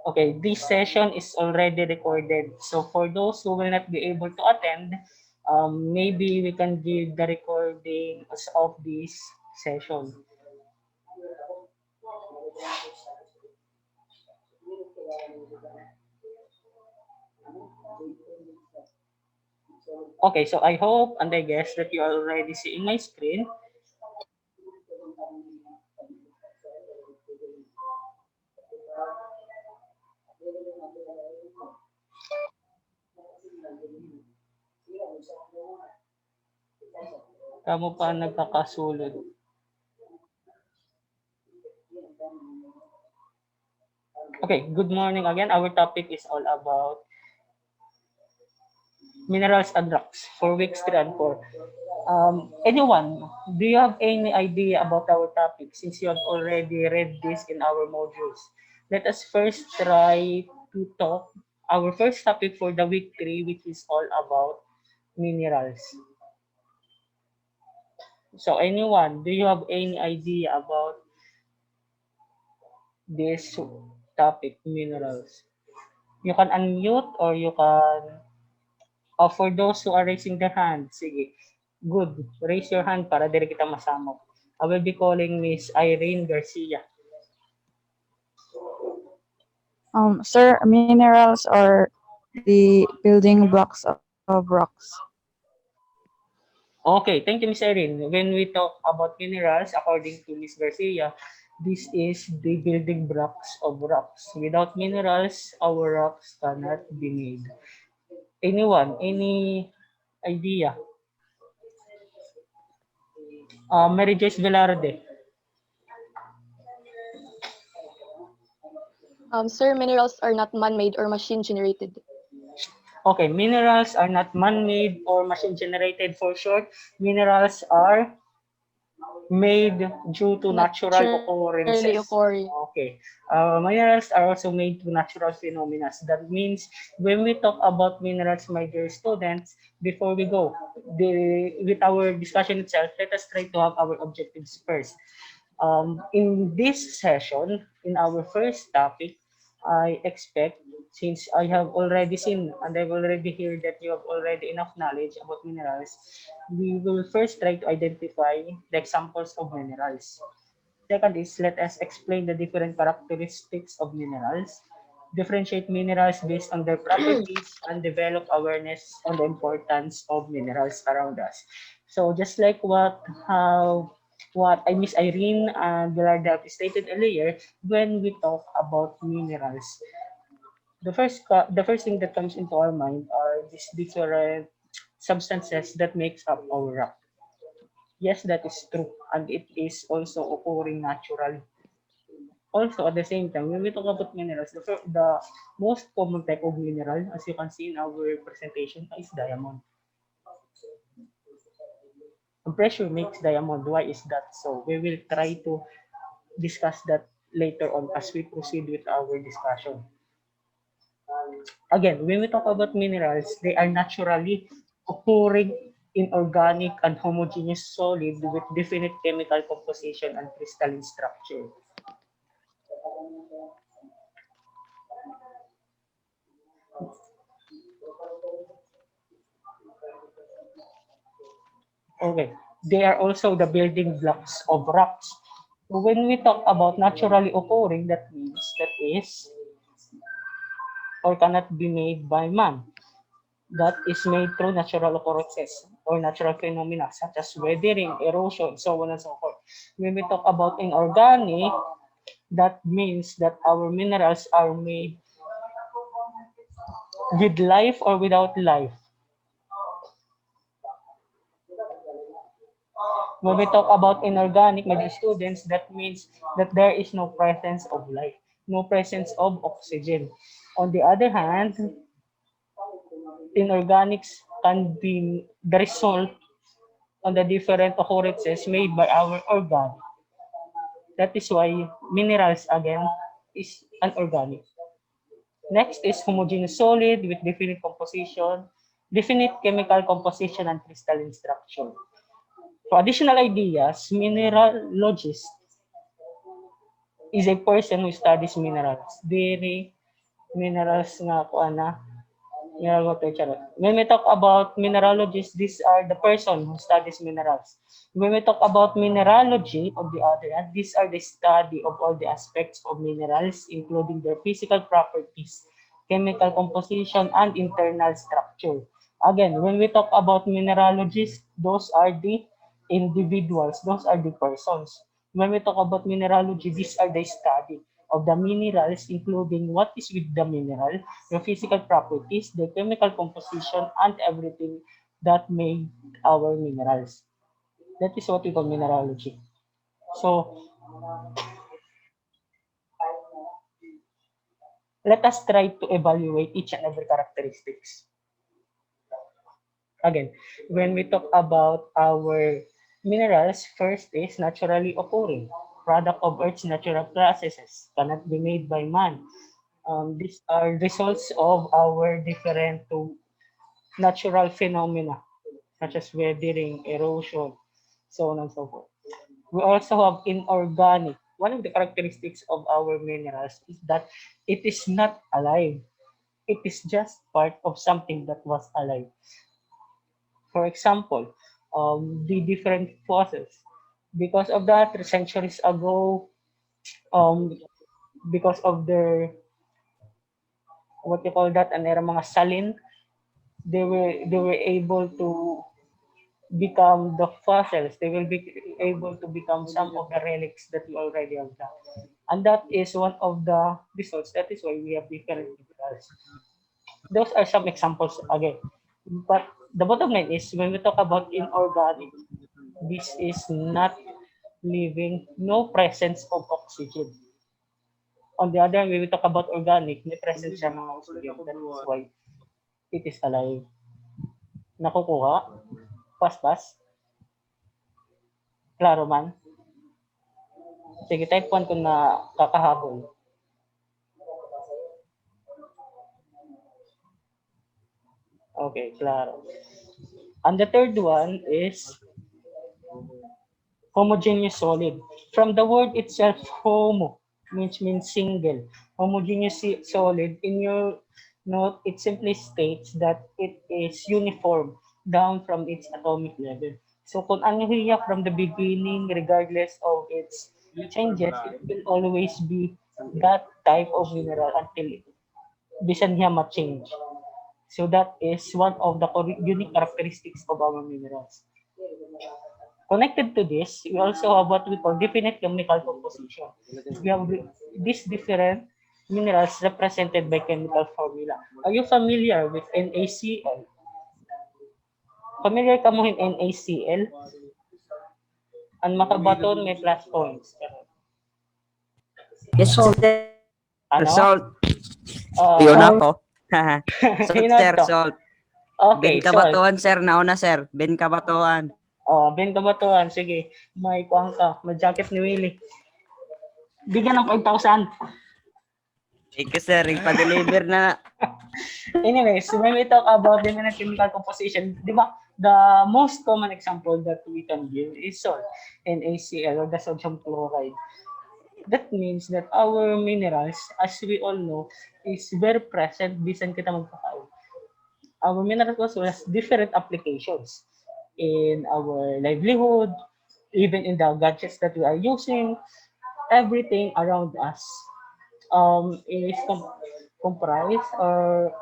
Okay, this session is already recorded. So for those who will not be able to attend, maybe we can give the recording of this session. Okay, so I hope and I guess that you are already seeing my screen. Kamu pa nagkakasulod. Okay, good morning again. Our topic is all about minerals and rocks for weeks 3 and 4. Anyone, do you have any idea about our topic since you have already read this in our modules? Let us first try to talk our first topic for the week 3, which is all about minerals. So anyone, do you have any idea about this topic, minerals? You can unmute or you can, for those who are raising their hand, sige, good, raise your hand para dire kita masama. I will be calling Miss Irene Garcia. Sir, minerals are the building blocks of rocks. Okay, thank you, Miss Irene. When we talk about minerals, according to Miss Garcia, this is the building blocks of rocks. Without minerals, our rocks cannot be made. Anyone, any idea? Mary Joyce Velarde. Sir, minerals are not man-made or machine-generated. Okay, minerals are not man-made or machine-generated for short. Minerals are made due to natural Naturally occurrences. occurring. Okay. Minerals are also made to natural phenomena. That means when we talk about minerals, my dear students, before we go with our discussion itself, let us try to have our objectives first. In this session, in our first topic, I expect, since I have already seen and I've already heard that you have already enough knowledge about minerals, we will first try to identify the examples of minerals. Second is, let us explain the different characteristics of minerals, differentiate minerals based on their properties, and develop awareness on the importance of minerals around us. So just like what I Miss Irene and Gerarda stated earlier, when we talk about minerals, the first thing that comes into our mind are these different substances that makes up our rock. Yes, that is true, and it is also occurring naturally. Also, at the same time, when we talk about minerals, the most common type of mineral, as you can see in our presentation, is diamond. And pressure makes diamond. Why is that so? We will try to discuss that later on as we proceed with our discussion. Again, when we talk about minerals, they are naturally occurring in organic and homogeneous solid with definite chemical composition and crystalline structure. Okay. They are also the building blocks of rocks. So when we talk about naturally occurring, that means that is or cannot be made by man. That is made through natural occurrences or natural phenomena such as weathering, erosion, so on and so forth. When we talk about inorganic, that means that our minerals are made with life or without life. When we talk about inorganic, my dear students, that means that there is no presence of life, no presence of oxygen. On the other hand, inorganics can be the result on the different occurrences made by our organ. That is why minerals again is anorganic. Next is homogeneous solid with definite composition, definite chemical composition and crystalline structure. For additional ideas, mineralogists is a person who studies minerals. Diri minerals nga ko ana mineral water charot. When we talk about mineralogists, these are the person who studies minerals. When we talk about mineralogy, on the other hand, these are the study of all the aspects of minerals, including their physical properties, chemical composition, and internal structure. Again, when we talk about mineralogists, those are the individuals, those are the persons. When we talk about mineralogy, these are the study of the minerals, including what is with the mineral, the physical properties, the chemical composition, and everything that made our minerals. That is what we call mineralogy. So let us try to evaluate each and every characteristics. Again, when we talk about our minerals, first is naturally occurring, product of Earth's natural processes, cannot be made by man. These are results of our different natural phenomena, such as weathering, erosion, so on and so forth. We also have inorganic. One of the characteristics of our minerals is that it is not alive. It is just part of something that was alive. For example, the different fossils. Because of that, centuries ago, um, because of their, what you call that, an era mga salin, they were able to become the fossils. They will be able to become some of the relics that we already have done. And that is one of the results. That is why we have different minerals. Those are some examples again. But the bottom line is when we talk about inorganic, this is not living, no presence of oxygen. On the other hand, when we talk about organic, may presence siya ng oxygen. That is why it is alive. Nakukuha? Pas-pas? Klaro man? Sige, type 1 kung na kakahabol. Okay, klaro. And the third one is homogeneous solid. From the word itself, homo means single. Homogeneous solid, in your note, it simply states that it is uniform down from its atomic level. So kung ano hiya from the beginning, regardless of its changes, it will always be that type of mineral until bisan niya ma-change. So that is one of the unique characteristics of our minerals. Connected to this, we also have what we call definite chemical composition. We have these different minerals represented by chemical formula. Are you familiar with NaCl? Familiar ka mo with NaCl? Ang makabaton may plus points. Yes, salt. Ano? Salt. Uh, Yun ako. Salt, Yun na sir, to. salt. Okay, Ben Kabatuan, sir. Nauna, sir. Ben Kabatuan. Ben kabatuan. Sige, may kuwang ka. May jacket ni Willie. Bigyan ng 5,000. Ikaw, sir. Ipa-deliver na. Anyways, when we talk about the chemical composition, di ba, the most common example that we can give is salt, NaCl, or the sodium chloride. That means that our minerals, as we all know, is very present bisan kita magpakain. Our minerals also has different applications in our livelihood, even in the gadgets that we are using, everything around us is comprised, or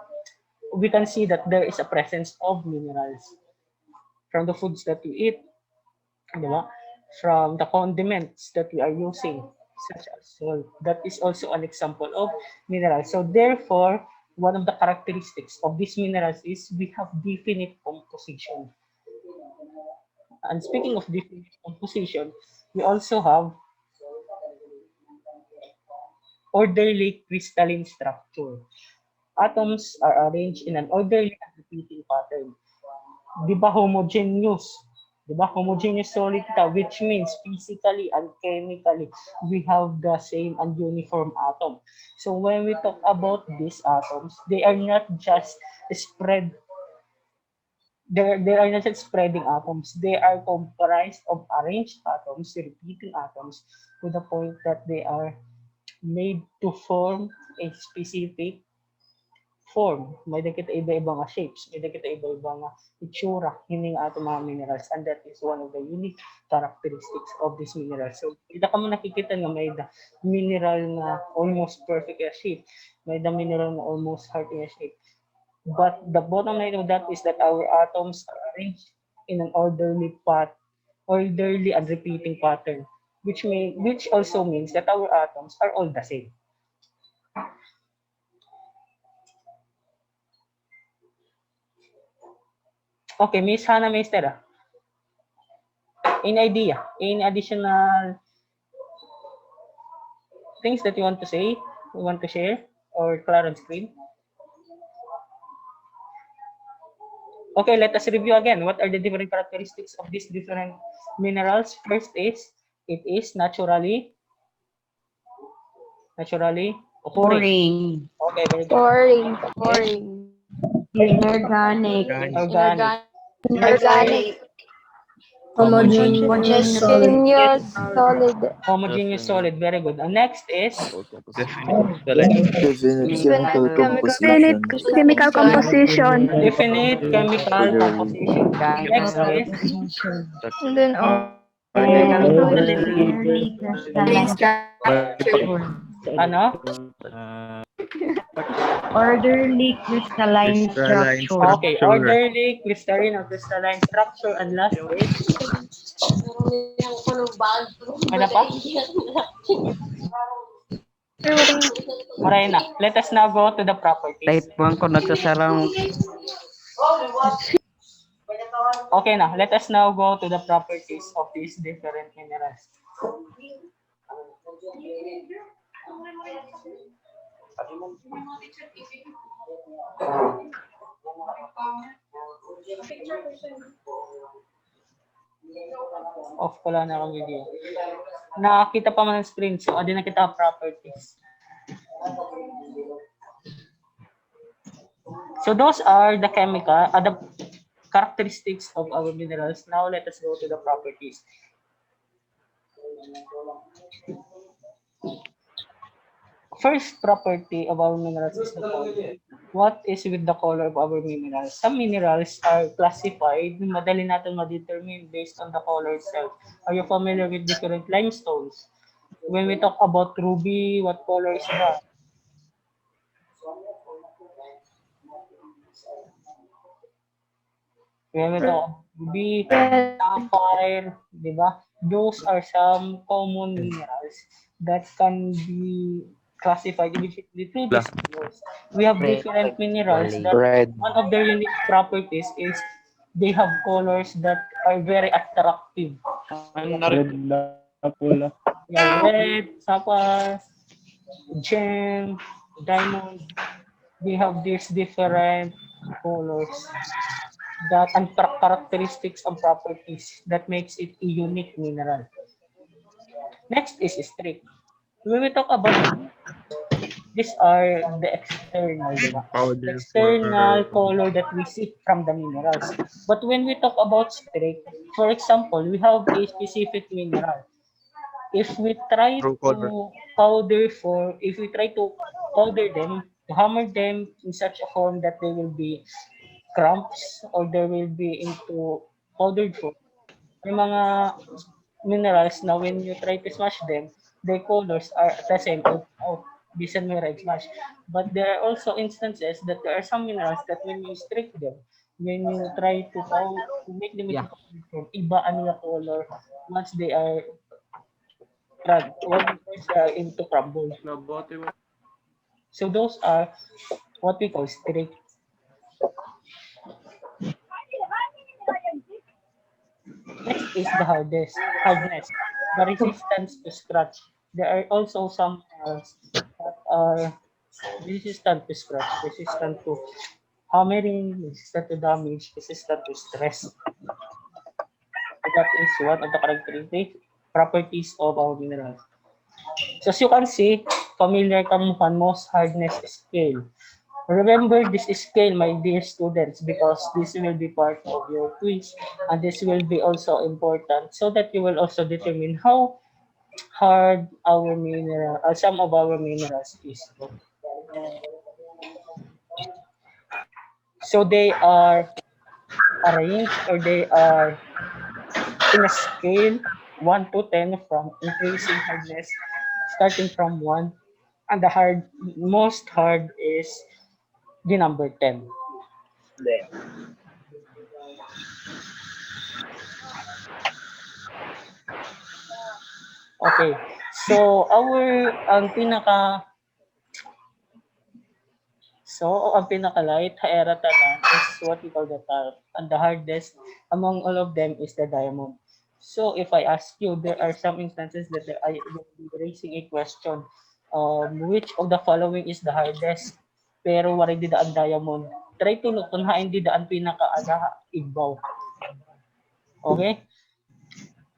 we can see that there is a presence of minerals from the foods that we eat, di ba? From the condiments that we are using, such as salt. That is also an example of minerals. So therefore, one of the characteristics of these minerals is we have definite composition. And speaking of definite composition, we also have orderly crystalline structure. Atoms are arranged in an orderly and repeating pattern. Di ba homogeneous? Di ba homogeneous solid kita, which means physically and chemically we have the same and uniform atom. So when we talk about these atoms, they are not just spread. They are not just spreading atoms. They are comprised of arranged atoms, repeating atoms, to the point that they are made to form a specific form. May kita iba-iba nga shapes, may kita iba-iba nga itsura, hindi nga ato mga minerals, and that is one of the unique characteristics of this mineral. So, kita ka mo nakikita nga may the mineral na almost perfect shape, may the mineral na almost heart shape. But the bottom line of that is that our atoms are arranged in an orderly and repeating pattern, which also means that our atoms are all the same. Okay, Miss Hannah Meister. Any idea? Any additional things that you want to say, you want to share, or clear on screen? Okay, let us review again. What are the different characteristics of these different minerals? First is, it is naturally occurring. Okay, very good. Boring. Inorganic. Organic. Organic. Homogeneous solid. Continuous solid. Homogeneous solid. Very good. And next is Chemical composition. definite chemical composition. Next is And then ano? Orderly crystalline structure. Okay, orderly, crystalline or crystalline structure, and last is ano pa? Morena. Let us now go to the properties. Type 1 ko nagsasarang. Okay na, let us now go to the properties of these different minerals. Off pala na akong video. Nakakita pa man ng screen, so adi na kita ang properties. So those are the the characteristics of our minerals. Now let us go to the properties. First property of our minerals is the color. What is with the color of our minerals? Some minerals are classified, madali natin ma-determine based on the color itself. Are you familiar with different limestones? When we talk about ruby, what color is that? When we talk about ruby, sapphire, di ba? Those are some common minerals that can be classified immediately through these colors. We have different minerals that one of their unique properties is they have colors that are very attractive. Yeah, red, sapphire, gem, diamond. They have these different colors that and characteristics and properties that makes it a unique mineral. Next is streak. When we talk about these are the external, diba? External color that we see from the minerals. But when we talk about streak, for example, we have a specific mineral. If we try to powder them, to hammer them in such a form that they will be crumps or they will be into powdered form, may mga minerals na when you try to smash them, their colors are the same. Oh, bisan mo red smash. But there are also instances that there are some minerals that when you streak them, when you try to make them into powdered form, iba ang nila color once they are into crumble. So those are what we call streak. Next is the hardness, the resistance to scratch. There are also some minerals that are resistant to scratch, resistant to hammering, resistant to damage, resistant to stress. That is one of the characteristic properties of our minerals. So as you can see, familiar kamuhan most hardness scale. Remember this scale, my dear students, because this will be part of your quiz and this will be also important so that you will also determine how hard our mineral, some of our minerals is. So they are arranged, or they are in a scale 1 to 10, from increasing hardness, starting from 1, and the most hard is the number 10. Okay. So ang pinaka-light haeratanan is what we call the tar, and the hardest among all of them is the diamond. So if I ask you, there are some instances that I will be raising a question, which of the following is the hardest? Pero wala di daan diamond. Try to look kung hain di daan pinaka-ada ibaw. Okay?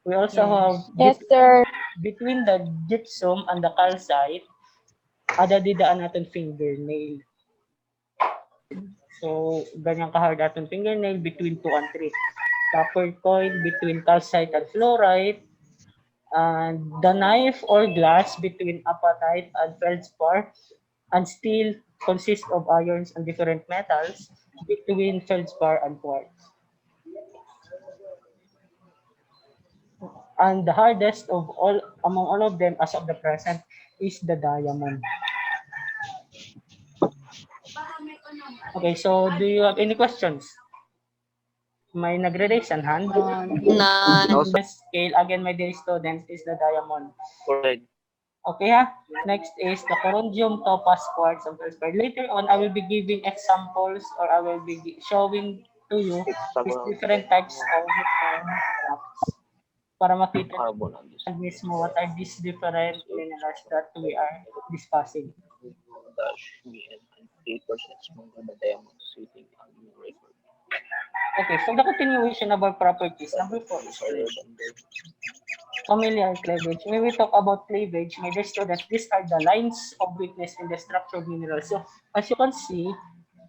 We also have Yes, sir. between the gypsum and the calcite, ada di daan natin fingernail. So, ganyan ka-hard ating fingernail between 2 and 3. Copper coin between calcite and fluorite. And the knife or glass between apatite and feldspar. And steel consists of irons and different metals between feldspar and quartz. And the hardest of all among all of them as of the present is the diamond. Okay, so do you have any questions? May nagre-raise ang hand? None. The scale, again, my dear students, is the diamond. Correct. Okay, ha? Next is the corundum, topaz, quartz, and feldspar. Later on, I will be giving examples, or I will be showing to you these different types of rocks para makita Carbon on this. mismo what are these different minerals that we are discussing. Dash me and 8% smaller than diamond sitting on the record. Okay, for the continuation of our properties, number 4 is Higher than the familiar cleavage. When we talk about cleavage, my dear students, these are the lines of weakness in the structure of minerals. So, as you can see,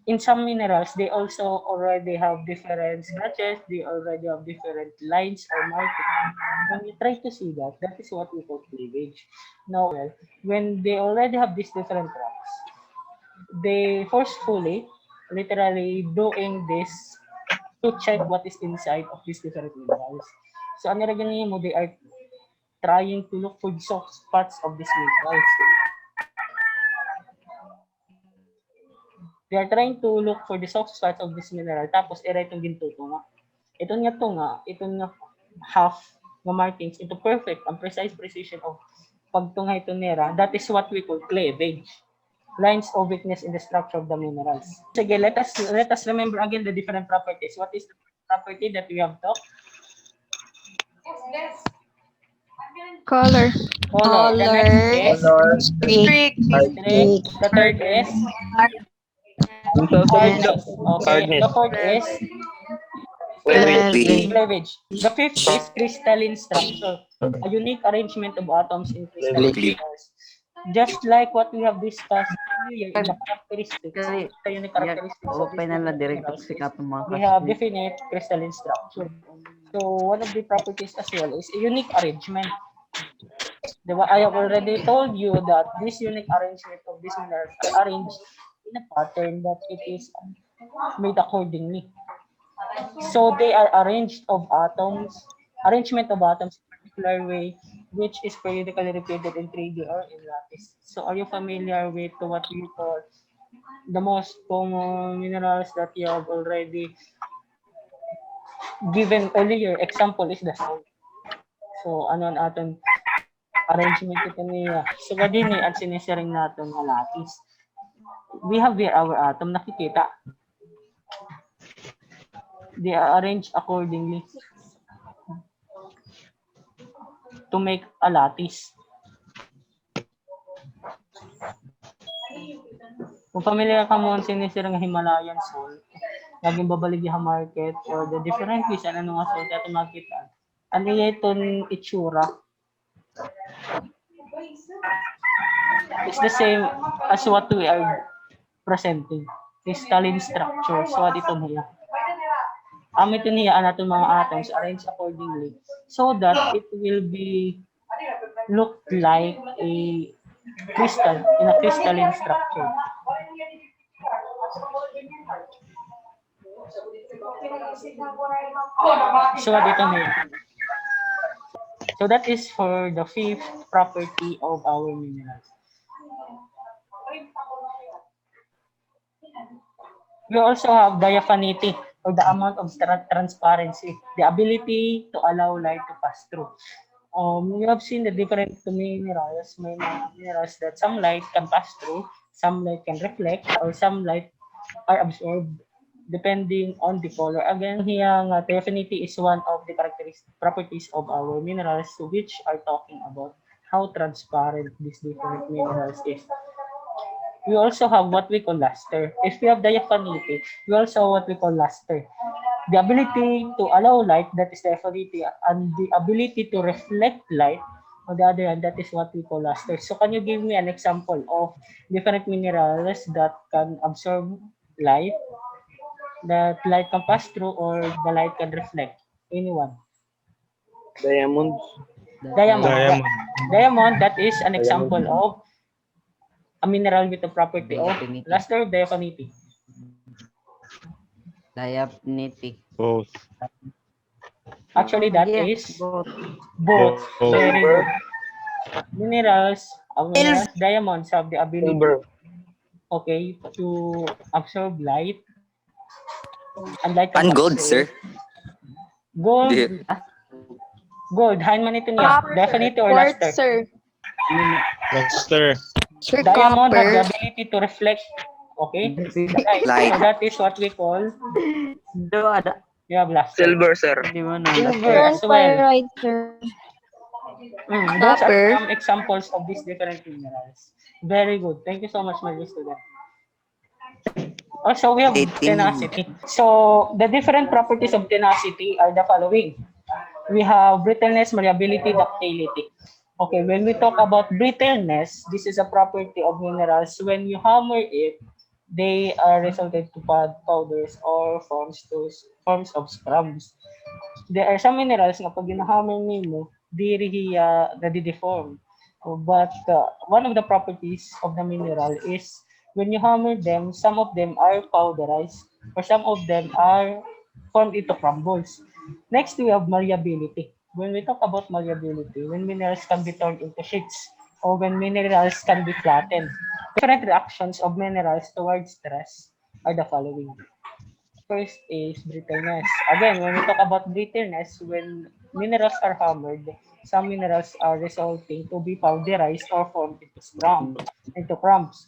in some minerals, they also already have different scratches, they already have different lines or markings. When you try to see that, that is what we call cleavage. Now, well, when they already have these different rocks, they forcefully, literally doing this to check what is inside of these different minerals. So, ano na ganyan mo, they are trying to look for the soft spots of these minerals. They are trying to look for the soft spots of this mineral, tapos i-write yung gintuto nga. Ito nga half ng markings into perfect and precise precision of pagtungay ito nera. That is what we call cleavage. Lines of weakness in the structure of the minerals. Sige, let us remember again the different properties. What is the property that we have talked? Color. Color. The next is Streak. streak. The third is hardness. Okay. The fourth is cleavage. The fifth is crystalline structure. A unique arrangement of atoms in crystalline crystals. Just like what we have discussed earlier in the characteristics, the unique characteristics of Okay na lang, direct minerals sikat ng mga we have definite crystalline structure. So one of the properties as well is a unique arrangement. Diba? I have already told you that this unique arrangement of these minerals are arranged in a pattern that it is made accordingly. So they are arrangement of atoms in a particular way, which is periodically repeated in 3D or in lattice. So are you familiar with what you call the most common minerals that you have already given earlier? Example is the salt. So ano ang aton arrangement ito niya. So gadini ang sinisiring natin ng lattice. We have here our atom, nakikita. They are arranged accordingly to make a lattice. Kung familiar ka mo ang sinisirang Himalayan salt, laging babaligi ha market or the different fish, ano nga salt ato makita. Ano yung itsura? It's the same as what we are presenting. Crystalline structure. So, what ito niya? Ito niya ang atong mga atoms arranged accordingly so that it will be look like a crystal in a crystalline structure. So dito may. So that is for the fifth property of our minerals. We also have diaphanity, or the amount of transparency, the ability to allow light to pass through. You have seen the different minerals. May mga minerals that some light can pass through, some light can reflect, or some light are absorbed depending on the color. Again, here, diaphanity is one of the characteristic properties of our minerals, which are talking about how transparent these different minerals is. We also have what we call luster. If we have diaphanity, we also have what we call luster. The ability to allow light, that is diaphanity, and the ability to reflect light, on the other hand, that is what we call luster. So can you give me an example of different minerals that can absorb light, that light can pass through, or the light can reflect? Anyone? Diamonds. Diamond. Diamond, that is an example of a mineral with the property of Diaphanity. luster, diaphanity. Diaphanity. Both. Actually, that is both. Very good. Minerals, diamonds have the ability, Silver. okay, to absorb light. And light can And pass gold, through. sir. Gold. Di- Gold. Hain man ito niya. Definite or Quartz, luster? sir. Luster. Sir, Diamond have the copper. ability to reflect, okay, Light. So that is what we call, Ada. you have luster. Silver, sir. Di mo na. Silver as well. Right, sir. Those are Copper. some examples of these different minerals. Very good. Thank you so much, my dear student. Also, we have 18. tenacity. So, the different properties of tenacity are the following. We have brittleness, malleability, ductility. Okay, when we talk about brittleness, this is a property of minerals. When you hammer it, they are resulted to powders or forms of scrubs. There are some minerals na pag ginahammer mo, nadideform. But one of the properties of the mineral is when you hammer them, some of them are powderized or some of them are formed into crumbles. Next, we have malleability. When we talk about malleability, when minerals can be turned into sheets or when minerals can be flattened. Different reactions of minerals towards stress are the following. First is brittleness. Again, when we talk about brittleness, when minerals are hammered, some minerals are resulting to be powderized or formed into crumbs.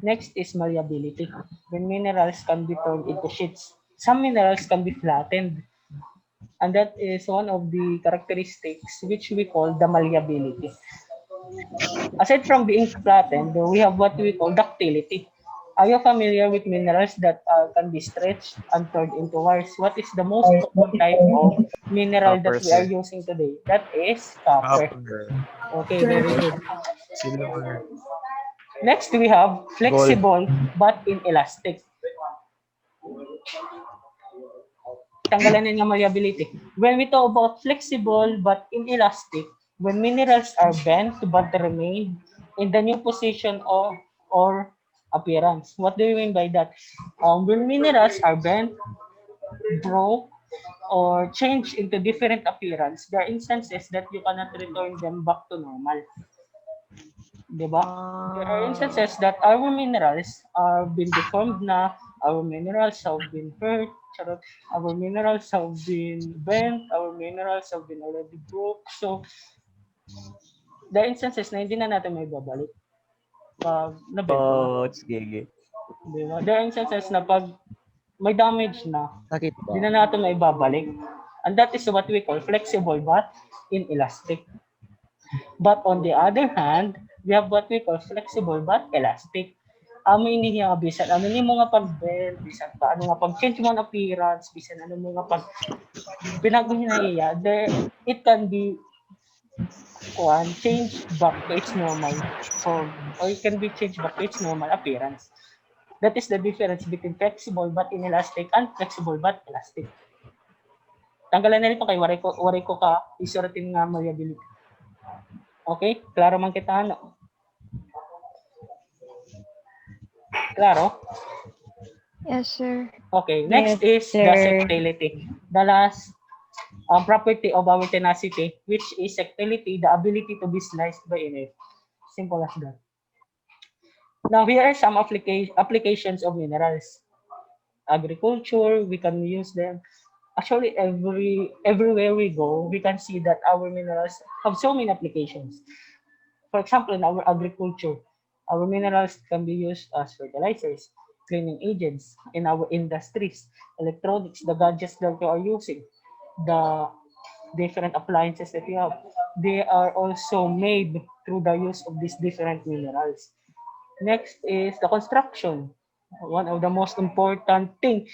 Next is malleability. When minerals can be turned into sheets, some minerals can be flattened. And that is one of the characteristics which we call the malleability. Aside from being flattened, we have what we call ductility. Are you familiar with minerals that can be stretched and turned into wires? What is the most common type of mineral that Copper, we are sir. using today? That is copper. Okay, very good. Silver. Next, we have flexible but inelastic. Tanggalan na yung malleability. When we talk about flexible but inelastic, when minerals are bent but remain in the new position or appearance. What do you mean by that? When minerals are bent, broke, or change into different appearance, there are instances that you cannot return them back to normal. Diba? There are instances that our minerals are been deformed na, our minerals have been hurt, our minerals have been bent, our minerals have been already broke. So, there are instances na hindi na natin may babalik. Pag nabenta na. Oh, sige. Diba? There are instances na pag may damage na, Sakit hindi na natin may babalik. And that is what we call flexible but inelastic. But on the other hand, we have what we call flexible but elastic. Amo ini nga bisan ano ni mga pag-bend, bisan pa ano nga pag-change mo ng appearance, bisan ano mga pag pinaghinaya, there it can be change back to its normal form or it can be changed back to its normal appearance. That is the difference between flexible but inelastic and flexible but elastic. Tanggalan na rin ito kay wari ko ka isuratin nga malleability. Okay? Klaro man kita, ano? Klaro? Yes, sir. Okay, next is the sir. sectility. The last property of our tenacity, which is sectility, the ability to be sliced by air. Simple as that. Now, here are some applications of minerals. Agriculture, we can use them. Actually, everywhere we go, we can see that our minerals have so many applications. For example, in our agriculture, our minerals can be used as fertilizers, cleaning agents in our industries, electronics, the gadgets that we are using, the different appliances that we have. They are also made through the use of these different minerals. Next is the construction. One of the most important thing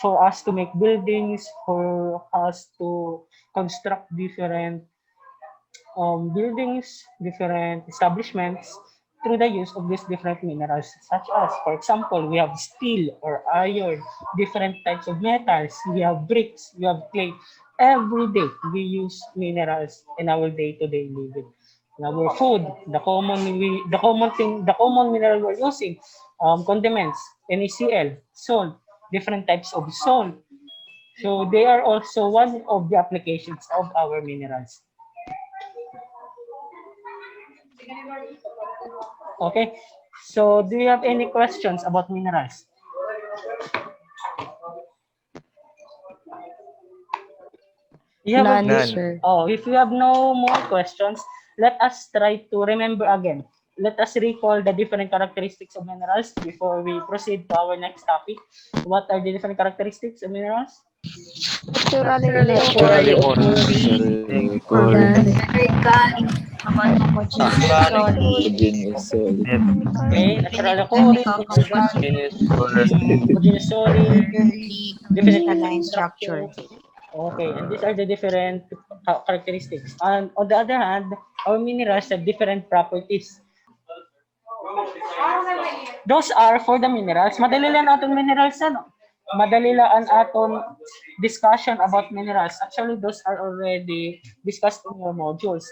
for us to make buildings, for us to construct different buildings, different establishments through the use of these different minerals, such as, for example, we have steel or iron, different types of metals, we have bricks, we have clay. Every day we use minerals in our day-to-day living. In our food, the common mineral we're using, condiments, NaCl, salt, different types of salt. So they are also one of the applications of our minerals. Okay. So do you have any questions about minerals? You have None, None. sir. Oh, if you have no more questions, let us try to remember again. Let us recall the different characteristics of minerals before we proceed to our next topic. What are the different characteristics of minerals? Naturally Naturally occurring. occurring. Organic. Homogeneous solid. Okay, natural occurring, Homogeneous solid. homogeneous solid, different structure. Okay, and these are the different characteristics. And on the other hand, our minerals have different properties. Those are for the minerals. Madali lang aton minerals, ano? Madali lang aton discussion about minerals. Actually, those are already discussed in your modules.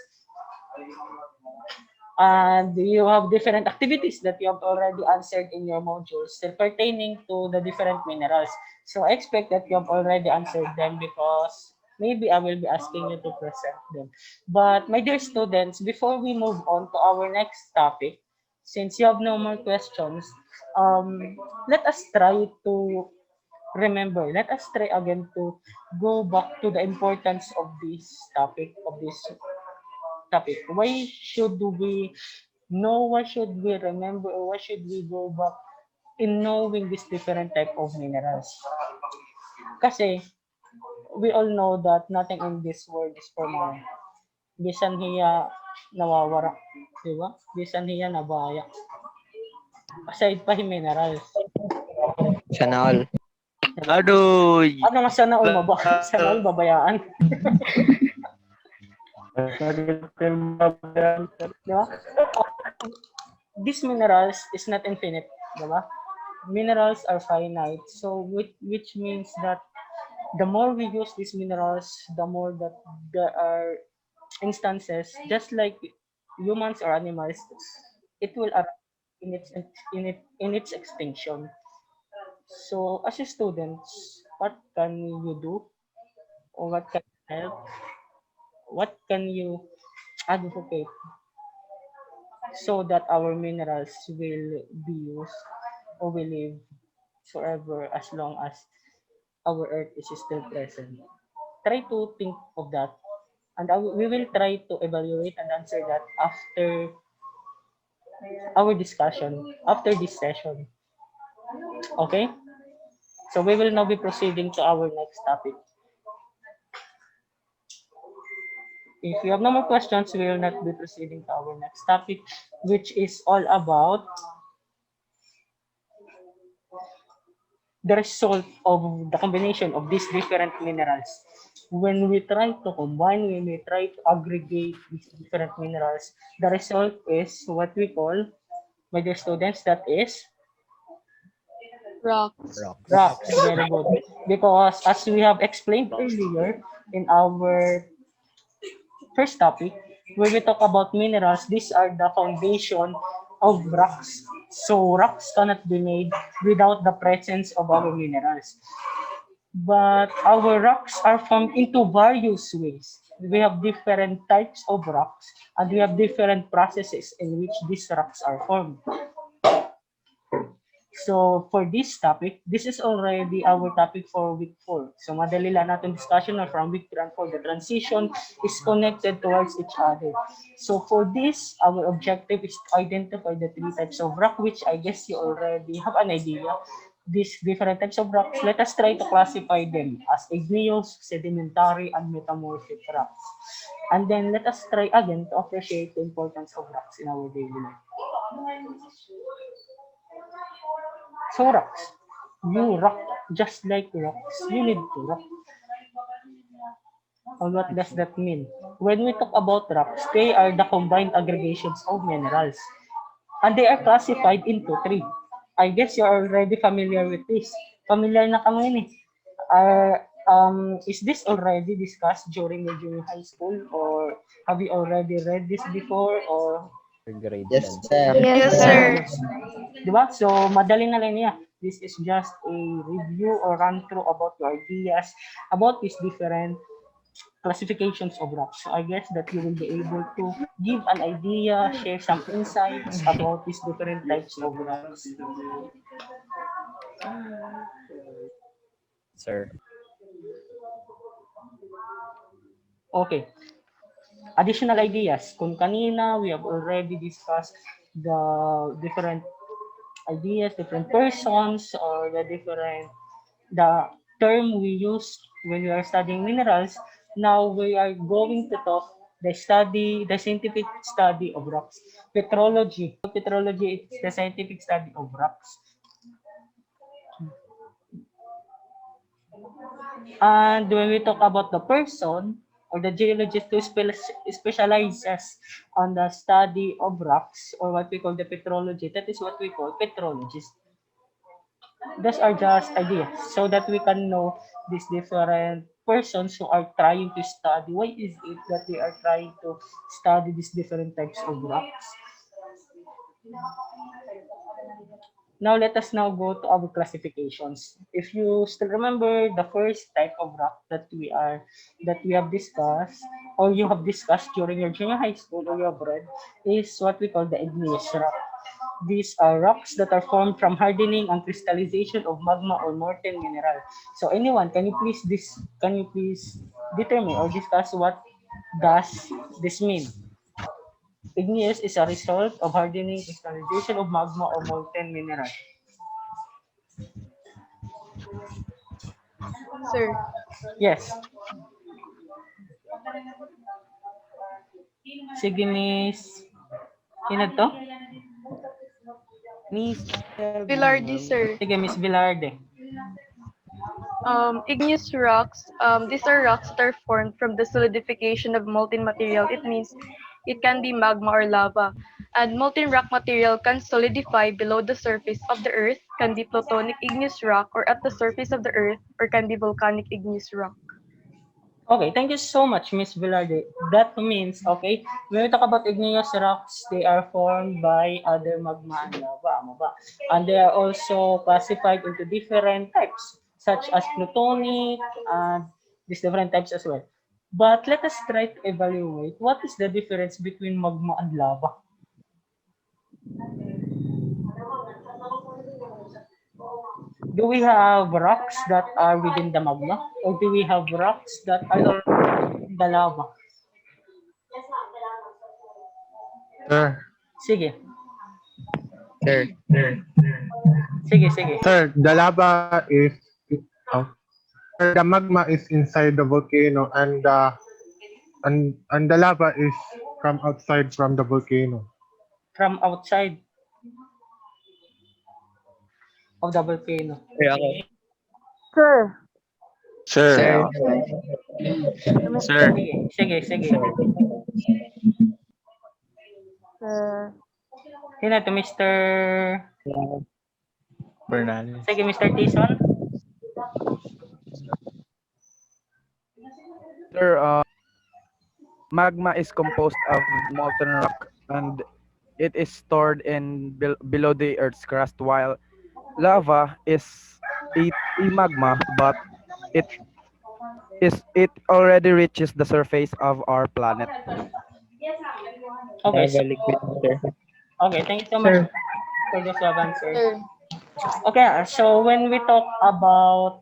And you have different activities that you have already answered in your modules pertaining to the different minerals. So I expect that you have already answered them because maybe I will be asking you to present them. But my dear students, before we move on to our next topic, since you have no more questions, let us try to remember, let us try again to go back to the importance of this topic. Why should we know, why should we remember, or why should we go back in knowing this different type of minerals? Kasi we all know that nothing in this world is permanent. Bisan hiya nawawara, di ba? Bisan hiya nabaya. Aside pa yung minerals. Sana all. Aduh. Ano nga sana all sana all babayaan. Di ba? These minerals is not infinite, di ba? Minerals are finite. So which means that the more we use these minerals, the more that there are instances, just like humans or animals, it will arrive in its extinction. So as a students, what can you do, or what can you help? What can you advocate so that our minerals will be used or will live forever as long as our earth is still present? Try to think of that, and we will try to evaluate and answer that after our discussion, after this session. Okay? So we will now be proceeding to our next topic. If you have no more questions, we will not be proceeding to our next topic, which is all about the result of the combination of these different minerals. When we try to combine, when we try to aggregate these different minerals, the result is what we call, my dear students, that is Rocks. rocks. Very good. Because as we have explained earlier in our first topic, when we talk about minerals, these are the foundation of rocks. So rocks cannot be made without the presence of our minerals. But our rocks are formed into various ways. We have different types of rocks and we have different processes in which these rocks are formed. So for this topic, this is already our topic for week 4. So madali lang natin discussion or from week 3 and 4. The transition is connected towards each other. So for this, our objective is to identify the 3 types of rock, which I guess you already have an idea. These different types of rocks, let us try to classify them as igneous, sedimentary, and metamorphic rocks. And then let us try again to appreciate the importance of rocks in our daily life. So rocks, you rock just like rocks. You need to rock. And what does that mean? When we talk about rocks, they are the combined aggregations of minerals. And they are classified into 3. I guess you're already familiar with this. Familiar na kami ni. Is this already discussed during your junior high school, or have you already read this before, or Grade Yes, 10. sir. Yes, sir. diba? So, madali na lang niya. This is just a review or run through about your ideas about these different classifications of rocks. So, I guess that you will be able to give an idea, share some insights about these different types of rocks. Sir. Okay. Additional ideas. Kung kanina, we have already discussed the different ideas, different persons, or the term we use when we are studying minerals. Now we are going to talk the scientific study of rocks. Petrology. Petrology is the scientific study of rocks. And when we talk about the person or the geologist who specializes on the study of rocks, or what we call the petrology, that is what we call petrologist. Those are just ideas so that we can know these different persons who are trying to study. Why is it that they are trying to study these different types of rocks? Now let us now go to our classifications. If you still remember the first type of rock that we have discussed, or you have discussed during your junior high school, or you have read, is what we call the igneous rock. These are rocks that are formed from hardening and crystallization of magma or molten mineral. So anyone, can you please determine or discuss what does this mean? Igneous is a result of hardening crystallization of magma or molten mineral. Sir, Yes. Sige, Miss. Sino to? Miss Pilardi, sir. Sige, Miss Velarde. Igneous rocks, these are rocks that are formed from the solidification of molten material. It means it can be magma or lava. And molten rock material can solidify below the surface of the earth, can be plutonic igneous rock, or at the surface of the earth, or can be volcanic igneous rock. Okay, thank you so much, Miss Velarde. That means, okay, when we talk about igneous rocks, they are formed by other magma and lava. Ano ba? And they are also classified into different types, such as plutonic and these different types as well. But let us try to evaluate what is the difference between magma and lava. Do we have rocks that are within the magma, or do we have rocks that are in the lava? Sir, Sige. Sir. Sige. sir, the lava is, oh, sir, the magma is inside the volcano, and the lava is from outside from the volcano. From outside of the volcano. Sir, ako. Sir. Sir. Sir. Sige. Sino to, Mr. Bernal. Sige, Mr. Tison. Sir, magma is composed of molten rock and it is stored in below the Earth's crust, while lava is a magma, but it it already reaches the surface of our planet. Okay, so Lava, liquid water. okay, thank you so much Sir, for those who have answered. Sir. Okay, so when we talk about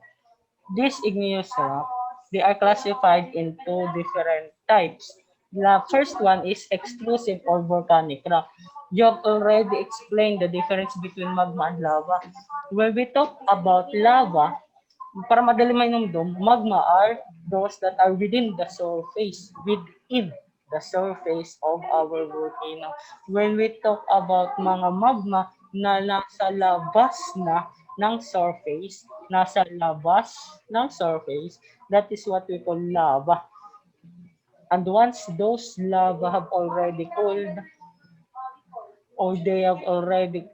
this igneous rock, they are classified into different types. The first one is extrusive or volcanic rock. You have already explained the difference between magma and lava. When we talk about lava, para madali mainumdum, magma are those that are within the surface of our volcano. When we talk about mga magma na nasa labas na ng surface, that is what we call lava. And once those lava have already cooled, or they have already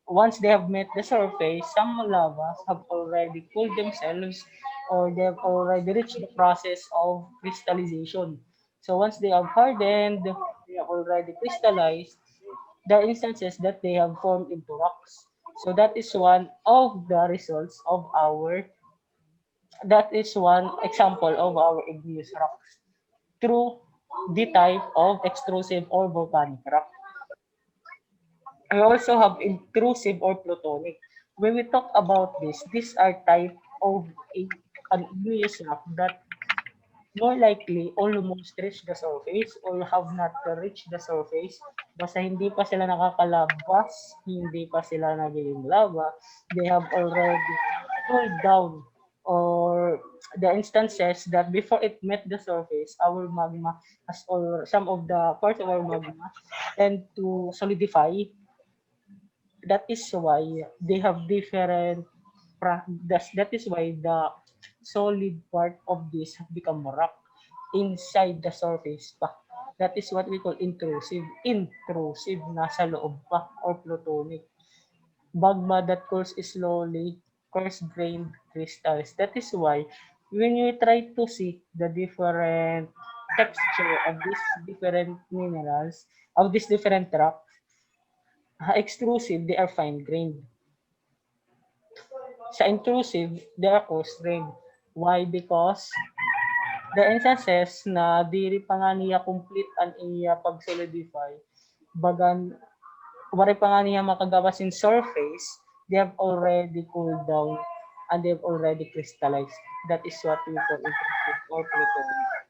once they have met the surface, some lavas have already cooled themselves or they have already reached the process of crystallization. So once they have hardened, they have already crystallized, there are instances that they have formed into rocks. So that is one example of our igneous rocks through the type of extrusive or volcanic rock. I also have intrusive or plutonic. When we talk about this, these are type of an igneous rock that more likely almost reach the surface or have not reached the surface. Basta hindi pa sila nakakalabas, hindi pa sila nagiging lava, they have already cooled down, or the instances that before it met the surface, our magma has, or some of the parts of our magma tend to solidify. That is why they have different that is why the solid part of this have become rock inside the surface pa. That is what we call intrusive, nasa loob pa, or plutonic. Magma that cools slowly, coarse-grained crystals. That is why when you try to see the different texture of these different minerals, of these different rocks, extrusive, they are fine-grained. Sa intrusive, they are coarse-grained. Why? Because the instances na diri pa nga niya complete ang iya pag-solidify, bagan, wari pa nga niya makagawas in surface, they have already cooled down and they have already crystallized. That is what we call intrusive or plutonic.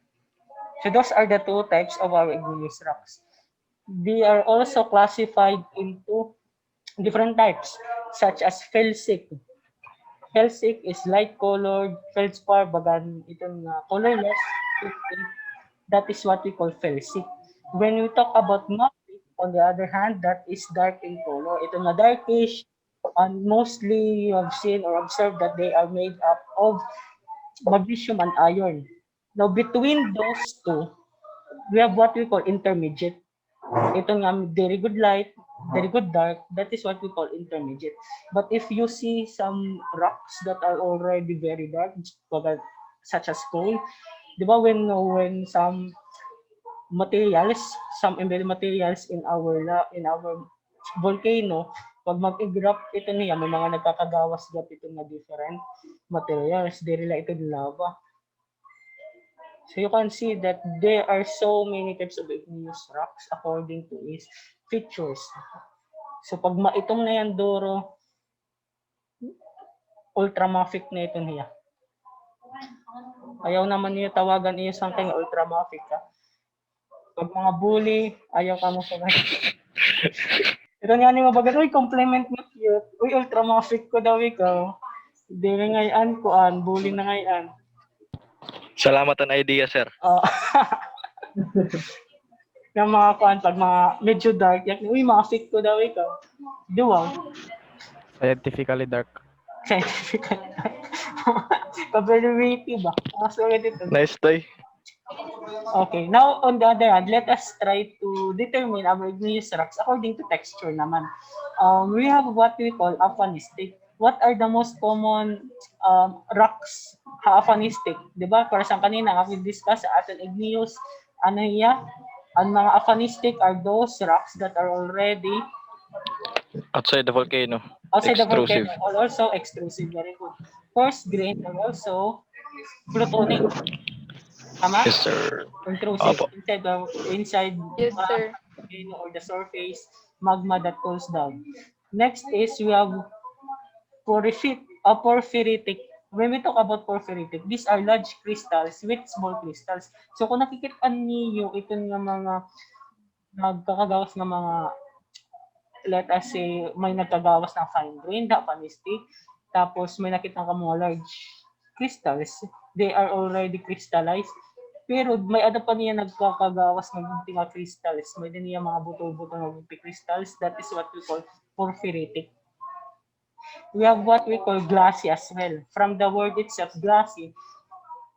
So those are the two types of our igneous rocks. They are also classified into different types, such as felsic. Felsic is light-colored, feldspar, bagan itong colorless. That is what we call felsic. When we talk about mafic, on the other hand, that is dark in color. Ito na darkish, and mostly you have seen or observed that they are made up of magnesium and iron. Now, between those two, we have what we call intermediate. Ito nga, very good light, very good dark, that is what we call intermediate. But if you see some rocks that are already very dark, such as coal, di ba when some materials, some embedded materials in our volcano, pag mag-erupt ito niya, may mga nagkakagawas gat ito na different materials, they relate to the lava. So you can see that there are so many types of igneous rocks according to its features. So pag maitong na yan, Doro, ultramafic na ito niya. Ayaw naman niyo tawagan iyo something ultramafic ka. Pag mga bully, ayaw ka mo sa ito nga ni mabagat, uy, compliment mo cute. Uy, ultramafic ko daw ikaw. Hindi na ngayon ko bully na ngayon. Salamat ang idea, sir. Yung mga kuan, pag mga medyo dark, uy, mafic ko daw ikaw. Duwaw. Scientifically dark. Scientifically dark. Probability ba? Nice day. Okay, now on the other hand, let us try to determine our igneous rocks according to texture naman. We have what we call aphanistic. What are the most common rocks aphanistic? Diba? Para sa kanina, we discuss sa ating igneous Ano iya? Ang mga aphanistic are those rocks that are already Outside the volcano. outside the Extrusive. volcano, or also extrusive. Very good. Coarse grain are also plutonic. Tama? Yes, sir. Intrusive. Opo. Inside Yes, the sir. volcano or the surface magma that cools down. Next is we have porphyritic. When we talk about porphyritic, these are large crystals with small crystals. So kung nakikita niyo ito nga mga nagkakagawas ng mga, let us say, may nagkagawas ng fine grain, panistic, tapos may nakita ka mga large crystals, they are already crystallized. Pero may ada pa niya nagkakagawas ng mga crystals, may din niya mga buto-buto ng crystals, that is what we call porphyritic. We have what we call glassy as well. From the word itself, glassy,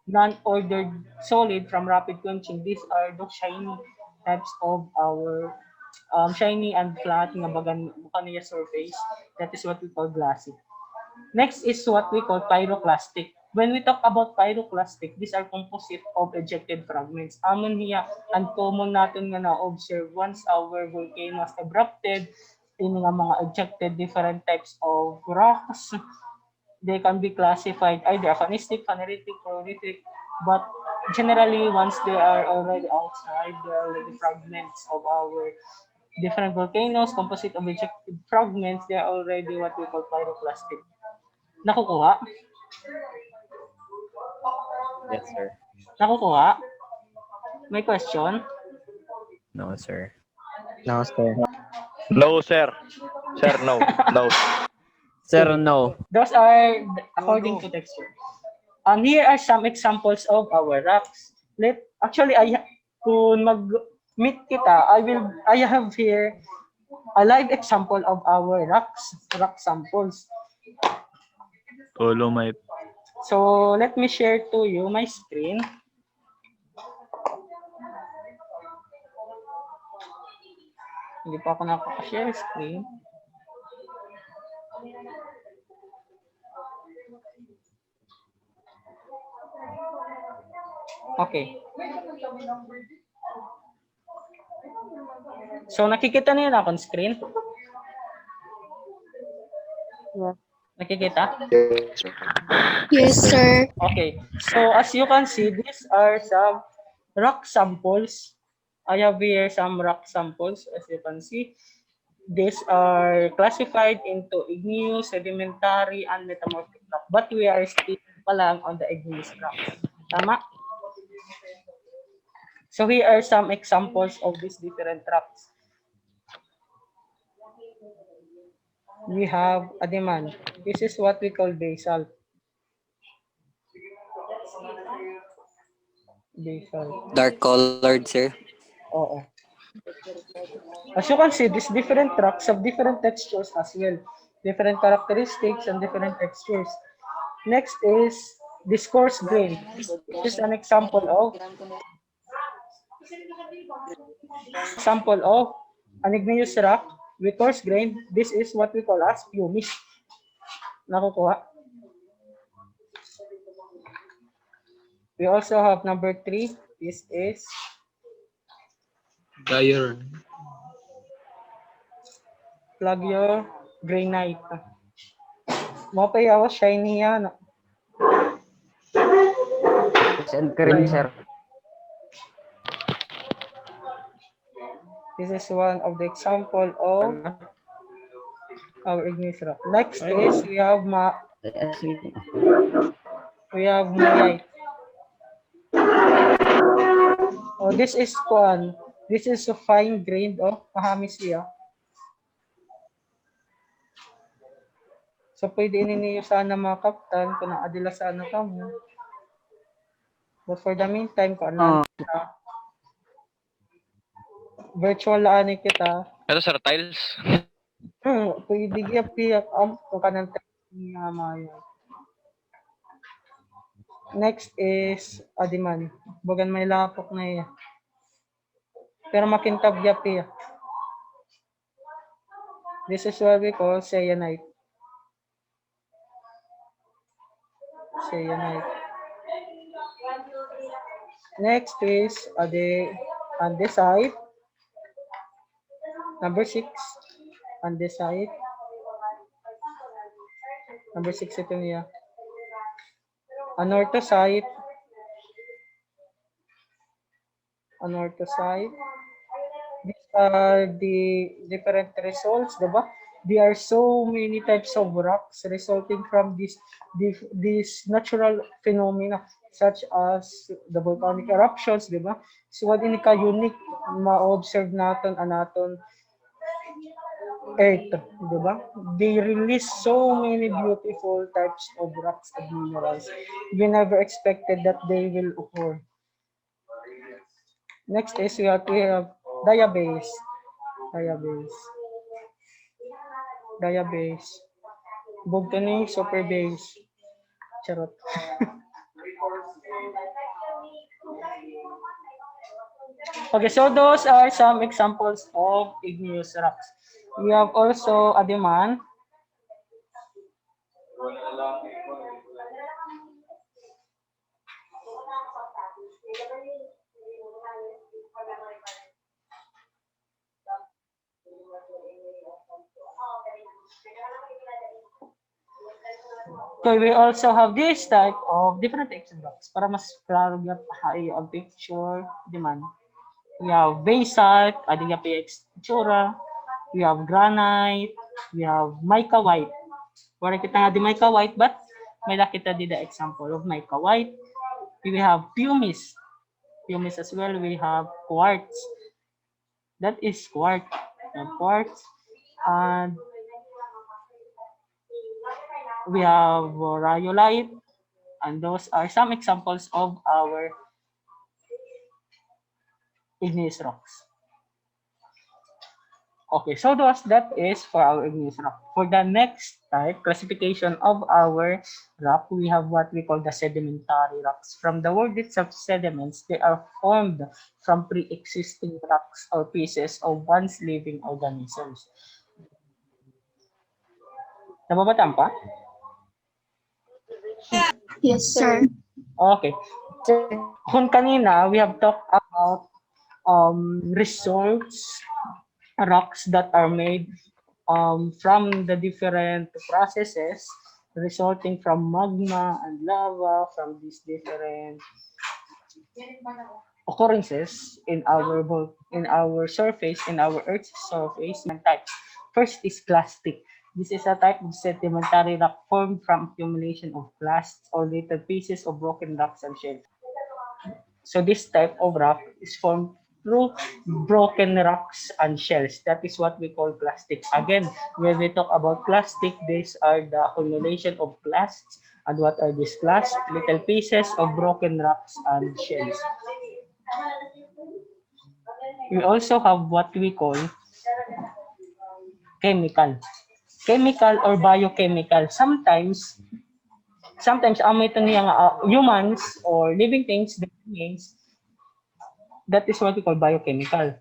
non-ordered solid from rapid quenching. These are the shiny types of our shiny and flat nga bagan niya surface. That is what we call glassy. Next is what we call pyroclastic. When we talk about pyroclastic, these are composite of ejected fragments. Amon niya, uncommon natin nga na-observe once our volcano has erupted, in nga mga ejected different types of rocks. They can be classified either aphanistic, phaneritic, porphyritic, but generally once they are already outside, they are already fragments of our different volcanoes, composite of ejected fragments, they are already what we call pyroclastic. Nakukuha? Yes, sir. Nakukuha? May question? No, sir. No, sir. No, sir. Sir, no. No. Sir, no. Those are according to texture. Here are some examples of our rocks. Kung mag-meet kita, I have here a live example of our rock samples. Dolomite. So let me share to you my screen. Hindi pa ako nakaka-share screen. Okay. So nakikita niyo na akong screen? Nakikita? Yes, sir. Okay. So as you can see, these are some rock samples. I have here some rock samples, as you can see. These are classified into igneous, sedimentary, and metamorphic rock. But we are still pa lang on the igneous rock. Tama? So here are some examples of these different rocks. We have Adiman. This is what we call basalt. Basalt. Dark colored, sir. Oo. As you can see, these different rocks have different textures as well. Different characteristics and different textures. Next is this coarse grain. This is an example of an igneous rock with coarse grain. This is what we call as pumice. Nakukuha? We also have number 3. This is plagiogranite. Mo pa yawa shiny yan. And cream, sir. This is one of the example of our igneous rock. Next is we have moyite. Oh, this is one. This is a fine grained kahamis siya. So pwede ninyo sana mga kaptan kung naadila sana kamo. But for the meantime, kung ano virtual laan kita. Ito, sir, tiles. Pwede giyak kung kanang niya mayo. Next is Adiman. Bagan may lapok na iya. Pero makintab yapi. This is what we call syenite. Syenite. Next is the andesite. Number 6, andesite. Number 6 ito niya. Anorthosite. Anorthosite. These are the different results, diba? There are so many types of rocks resulting from these natural phenomena such as the volcanic eruptions, diba? So what ini ka unique ma-observe natin anaton Earth, diba? They release so many beautiful types of rocks and minerals. We never expected that they will occur. Next is we have diabase. Diabase. Volcanic super base. Charot. Okay, so those are some examples of igneous rocks. We have also Adiman. Okay, we also have this type of different types of rocks para mas klaro nga pahayo ang picture Adiman. We have basalt, ading nga picture. We have granite. We have mica white. Wala kita nga di mica white, but may nakita di the example of mica white. We have pumice. Pumice as well. We have quartz. That is quartz. Quartz. And we have rhyolite. And those are some examples of our igneous rocks. Okay, so that is for our igneous rock. For the next type, classification of our rock, we have what we call the sedimentary rocks. From the word itself, sediments, they are formed from pre-existing rocks or pieces of once living organisms. Nababatan pa? Yes, sir. Okay. So, kung kanina, we have talked about results, rocks that are made from the different processes resulting from magma and lava, from these different occurrences in our surface, in our Earth's surface. Types. First is clastic. This is a type of sedimentary rock formed from accumulation of clasts or little pieces of broken rocks and shells. So this type of rock is formed through broken rocks and shells. That is what we call clastic. Again, when we talk about clastic, these are the accumulation of clasts. And what are these clasts? Little pieces of broken rocks and shells. We also have what we call chemical or biochemical. Sometimes ito niya humans or living things, that means that is what we call biochemical.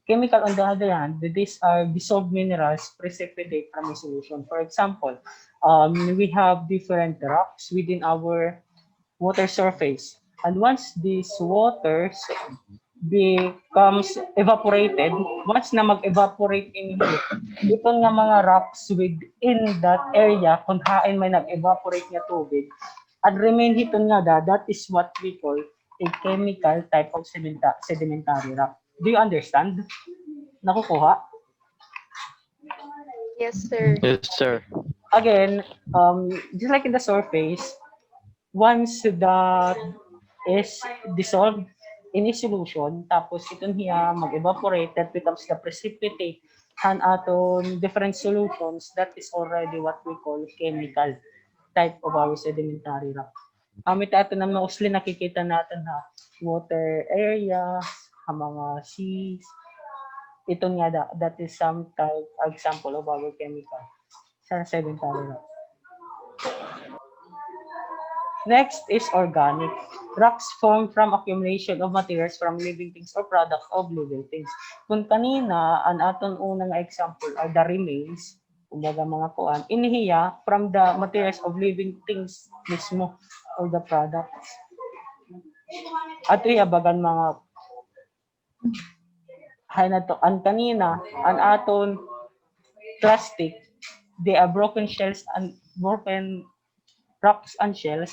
Chemical, on the other hand, these are dissolved minerals precipitate from a solution. For example, we have different rocks within our water surface. And once these waters becomes evaporated, once na mag-evaporate ito nga mga rocks within that area, kung hain may nag-evaporate nga tubig, and remain hito nga that is what we call a chemical type of sedimentary rock. Do you understand? Nakukuha? Yes, sir. Yes, sir. Again, just like in the surface, once that is dissolved in a solution, tapos itong hiya mag-evaporate, that becomes the precipitate and aton different solutions, that is already what we call chemical type of our sedimentary rock. Amit ato na mostly nakikita natin water areas, mga seas. Ito nga that is some type example of our chemical sa sedimentary rock. Next is organic. Rocks formed from accumulation of materials from living things or products of living things. Kung kanina, ang aton unang example are the remains, kumbaga mga kuan, inihiya from the materials of living things mismo or the products. At ihabagan mga an kanina, an aton plastic, they are broken shells and broken rocks and shells.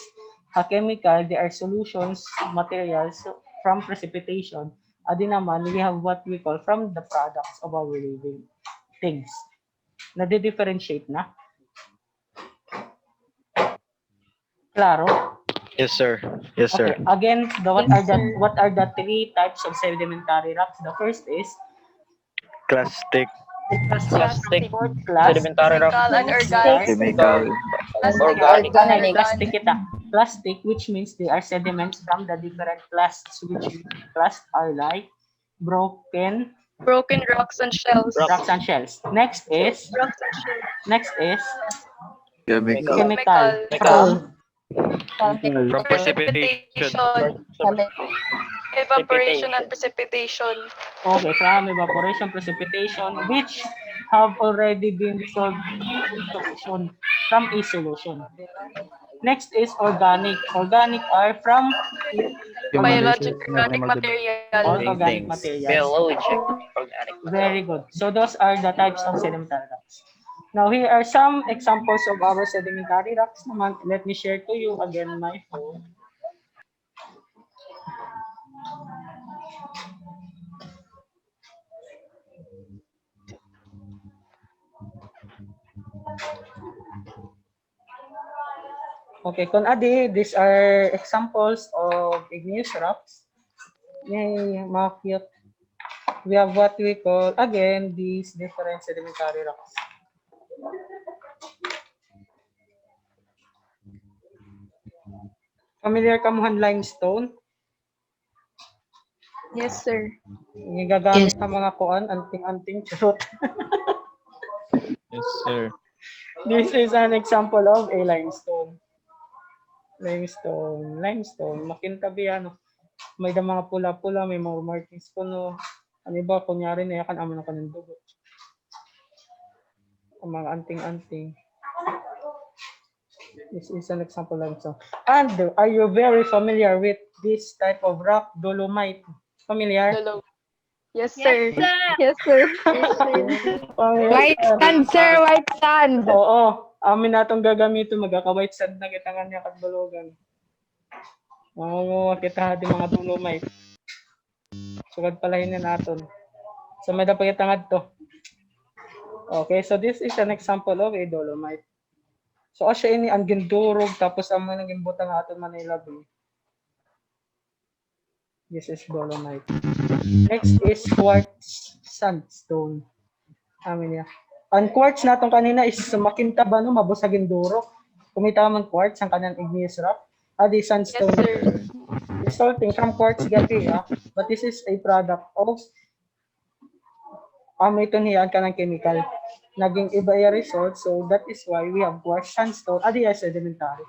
A chemical, they are solutions, materials from precipitation. Adi naman, we have what we call from the products of our living things. Nadi-differentiate na? Klaro? Yes, sir. Yes, sir. Okay. Again, what are the three types of sedimentary rocks? The first is Plastic, Plastic, class. sedimentary rock, chemical, and organic. chemical, Organic. Plastic kita. Plastic, which means they are sediments from the different plasts, which plasts are like broken Broken rocks and shells. rocks and shells. Next is Rocks and shells. chemical, chemical. from precipitation, Evaporation and precipitation. Okay, from evaporation, precipitation, which have already been dissolved in solution from a solution. Next is organic. Organic are from Organic all material. organic things. materials. biologic, organic. Very good. So those are the types of sedimentary rocks. Now here are some examples of our sedimentary rocks naman. Let me share to you again my phone. Okay, kung adi, these are examples of igneous rocks. Yay, mga cute. We have what we call, again, these different sedimentary rocks. Familiar ka mo limestone? Yes, sir. Yung gagamit sa mga kuan, anting-anting, charot. Yes, sir. This is an example of a limestone. Limestone. Makintabi, ano. May da mga pula-pula, may mga markings puno. Ano ba, kunyari na yakan, amo na ka ng dugo. Ang mga anting-anting. This is an example of limestone. And are you very familiar with this type of rock, dolomite? Familiar? Yes, sir. Yes, sir. White sand, sir. White sand. Oo. Amin natong gagamito, magkaka-white sand na kitangan niya katbalogan. Oo, kita di mga dolomite. Sugad palahin na naton. So may dapat kitangad to. Okay, so this is an example of a dolomite. So asya ini ang gindurog tapos ang mga naging butang aton Manila Bay. This is dolomite. Next is quartz sandstone. Amin niya. Ang quartz natong kanina is makinta ba no mabusagin duro. Kumita man quartz ang kanang igneous rock. Adi Yes, sandstone. sir. Resulting from quartz gati but this is a product of ito niya kanang chemical. Naging iba yung result, so that is why we have quartz sandstone. Adi ay sedimentary.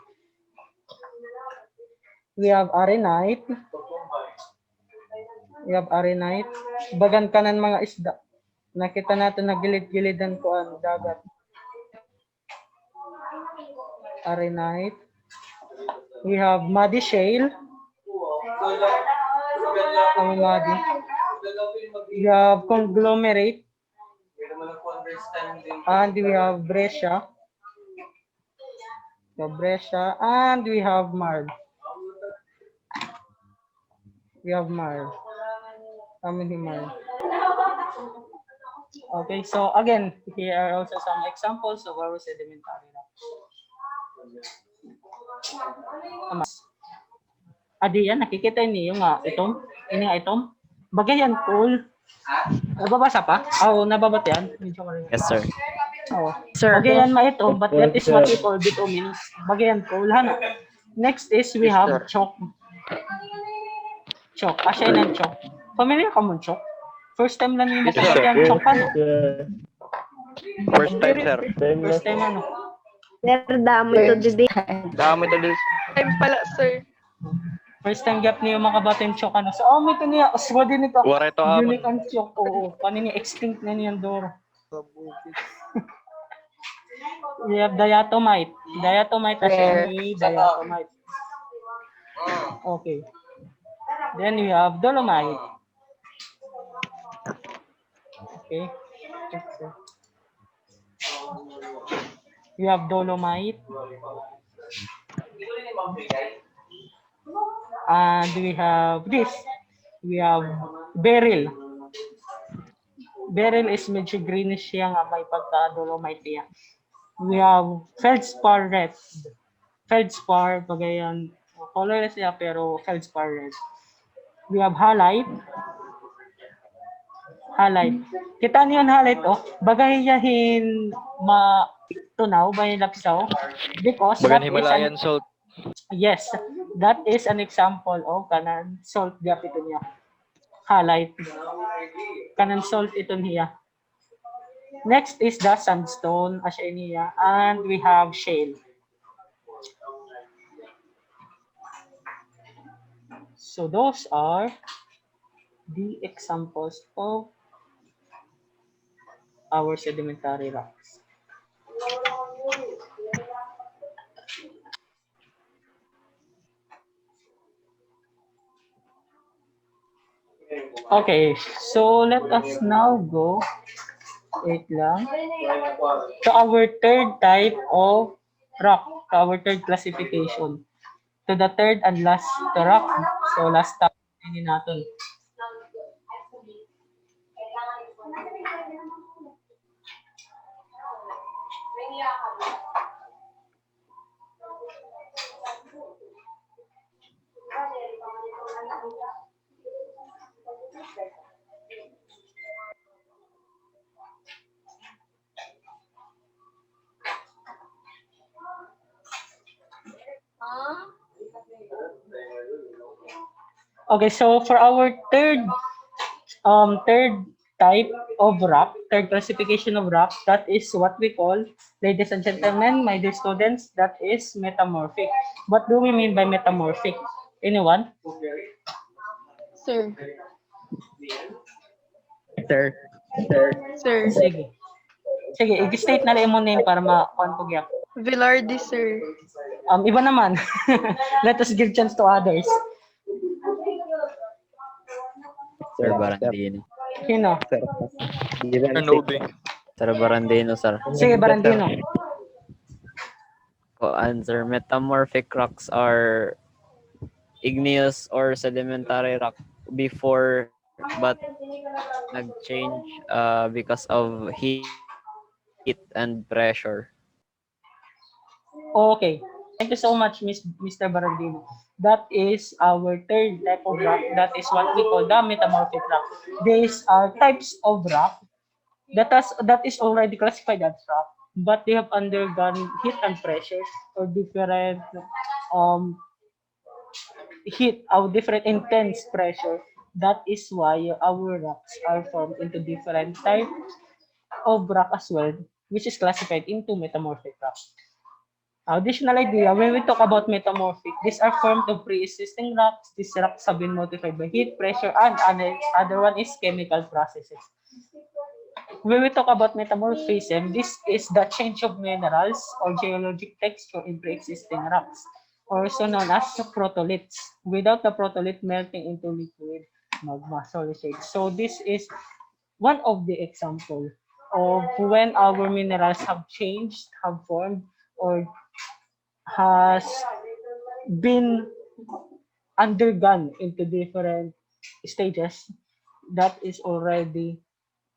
We have arenite. Bagan kanan mga isda. Nakita natin na gilid-gilidan ko ang dagat. Arenite. We have muddy shale. Muddy. We have conglomerate. And we have breccia. And we have marl. How many marl? Okay, so again, here are also some examples of our sedimentary rocks. Adi yan, nakikita niyo nga itong, ini nga itong, bagayan cool. Nababasa pa? Oo, nababasa yan. Yes, sir. Oo. Bagayan ma ito, but that is what we call bituminous. Bagayan cool, hano. Next is we have chalk. Chalk, asya ng chalk. Familiar ka mo chalk? First time lang yung makikita yung chalk, ano? First time, sir. First time, ano? Sir, damo to didi. Dami to this. Time pala, sir. First time gap niyo makabata yung chalk, ano? So, may ito niya, aswa din ito. Wala ito amon. Unique ang chalk, oo. Paano niya extinct na niyan, Doro? We have diatomite. Diatomite, asya ni diatomite. Okay. Then we have dolomite. Okay. We have dolomite. And we have this. We have beryl. Beryl is medyo greenish siya nga may pagka-dolomite siya. We have feldspar red. Feldspar, bagayan, colorless siya pero feldspar red. We have halite. Halite. Kita niyo yung halite, oh. Bagay yahin tunaw, bagay lapsaw. Because Bagan that is Himalayan salt. yes, that is an example of kanan salt gap ito niya. Halite. Kanan salt ito niya. Next is the sandstone, asya niya. And we have shale. So those are the examples of our sedimentary rocks. Okay, so let us now go, wait lang, to our third type of rock, to our third classification, to the third and last rock. So last time natin. Okay, so for our third type of rock, third classification of rock, that is what we call, ladies and gentlemen, my dear students, that is metamorphic. What do we mean by metamorphic? Anyone? Sir. Sir. Sir. Sige. Sige, i-state na lang mo name para ma-config yan. Velarde, sir. Iba naman. Let us give chance to others. Sir Barandino. Sino? Anobi. Sir Barandino, sir. Sige, Barandino. Answer, metamorphic rocks are igneous or sedimentary rock before but nag-change because of heat and pressure. Okay. Thank you so much, Mr. Barandino. That is our third type of rock. That is what we call the metamorphic rock. These are types of rock that is already classified as rock, but they have undergone heat and pressure or different heat or different intense pressure. That is why our rocks are formed into different types of rock as well, which is classified into metamorphic rock. Additional idea, when we talk about metamorphic, these are formed of pre-existing rocks. These rocks have been modified by heat, pressure, and other one is chemical processes. When we talk about metamorphism, this is the change of minerals or geologic texture in pre-existing rocks, also known as protoliths, without the protolith melting into liquid magma solid. So this is one of the example of when our minerals have changed, have formed, or has been undergone into different stages that has already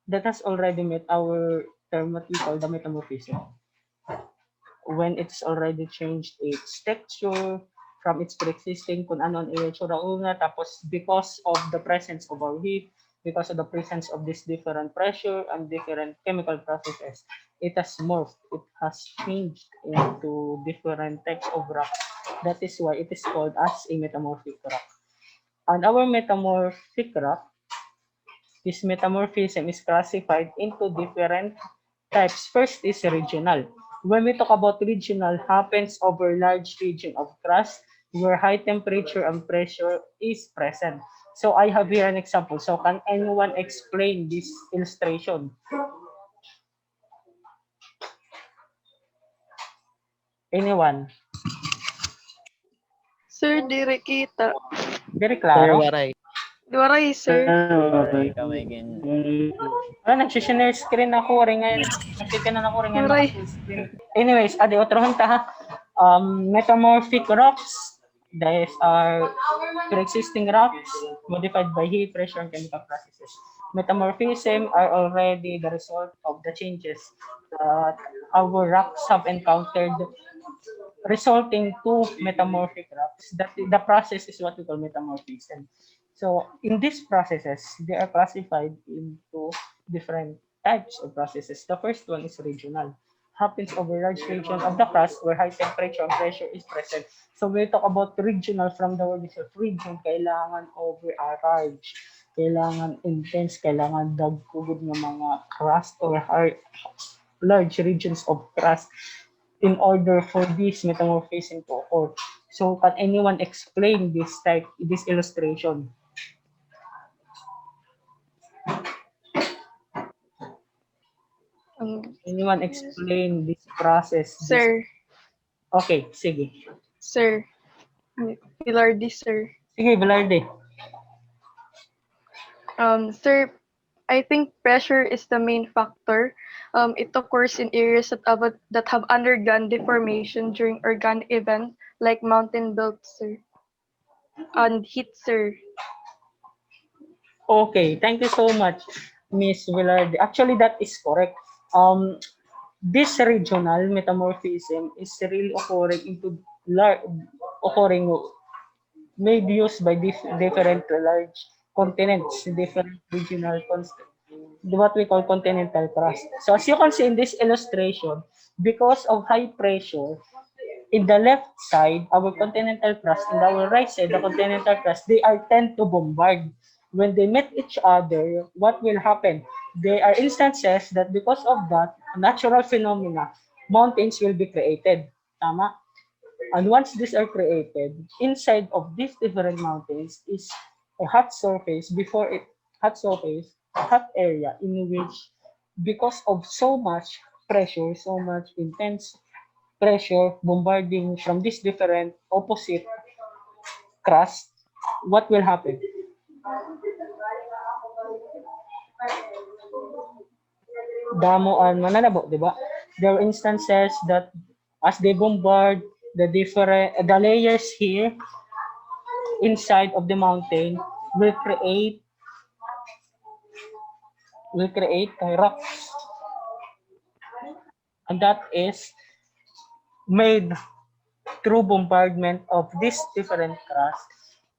met our term what we call the metamorphism. When it's already changed its texture from its pre-existing kung ano ang itsura una, tapos because of the presence of our heat, because of the presence of this different pressure and different chemical processes, it has morphed, it has changed into different types of rock. That is why it is called as a metamorphic rock. And our metamorphic rock, this metamorphism is classified into different types. First is regional. When we talk about regional, happens over large region of crust where high temperature and pressure is present. So I have here an example. So can anyone explain this illustration? Anyone? Sir, dire kita. Very Sir, klaro. waray. Waray, sir. Waray kamay ganyan. Nagsishare screen ako rin ngayon. Nagtitinan ako rin ngayon. Aray. Anyways, otro hunta. Metamorphic rocks. These are pre-existing rocks modified by heat, pressure, and chemical processes. Metamorphism are already the result of the changes that our rocks have encountered, resulting to metamorphic rocks. That the process is what we call metamorphism. So in these processes, they are classified into different types of processes. The first one is regional. Happens over large region of the crust where high temperature and pressure is present. So we talk about regional from the word itself. Region, kailangan over a large, kailangan intense, kailangan dagkugod ng mga crust or large regions of crust in order for this metamorphism to occur. So can anyone explain this illustration? Anyone explain this process? Sir. Okay, sige. Sir. Pilardi, sir. Sige, Velarde. Sir, I think pressure is the main factor. It occurs in areas that have undergone deformation during organic events like mountain belts, sir. And heat, sir. Okay, thank you so much, Miss Velarde. Actually, that is correct. This regional metamorphism is really may be used by different large continents, different regional what we call continental crust. So as you can see in this illustration, because of high pressure, in the left side, our continental crust, in our right side, the continental crust, they are tend to bombard. When they meet each other, what will happen? There are instances that because of that, natural phenomena, mountains will be created. Tama? And once these are created, inside of these different mountains is a hot surface, a hot area in which, because of so much pressure, so much intense pressure bombarding from this different opposite crust, what will happen? Damuan mananabo, di ba? There are instances that as they bombard the layers here inside of the mountain will create rocks, and that is made through bombardment of this different crust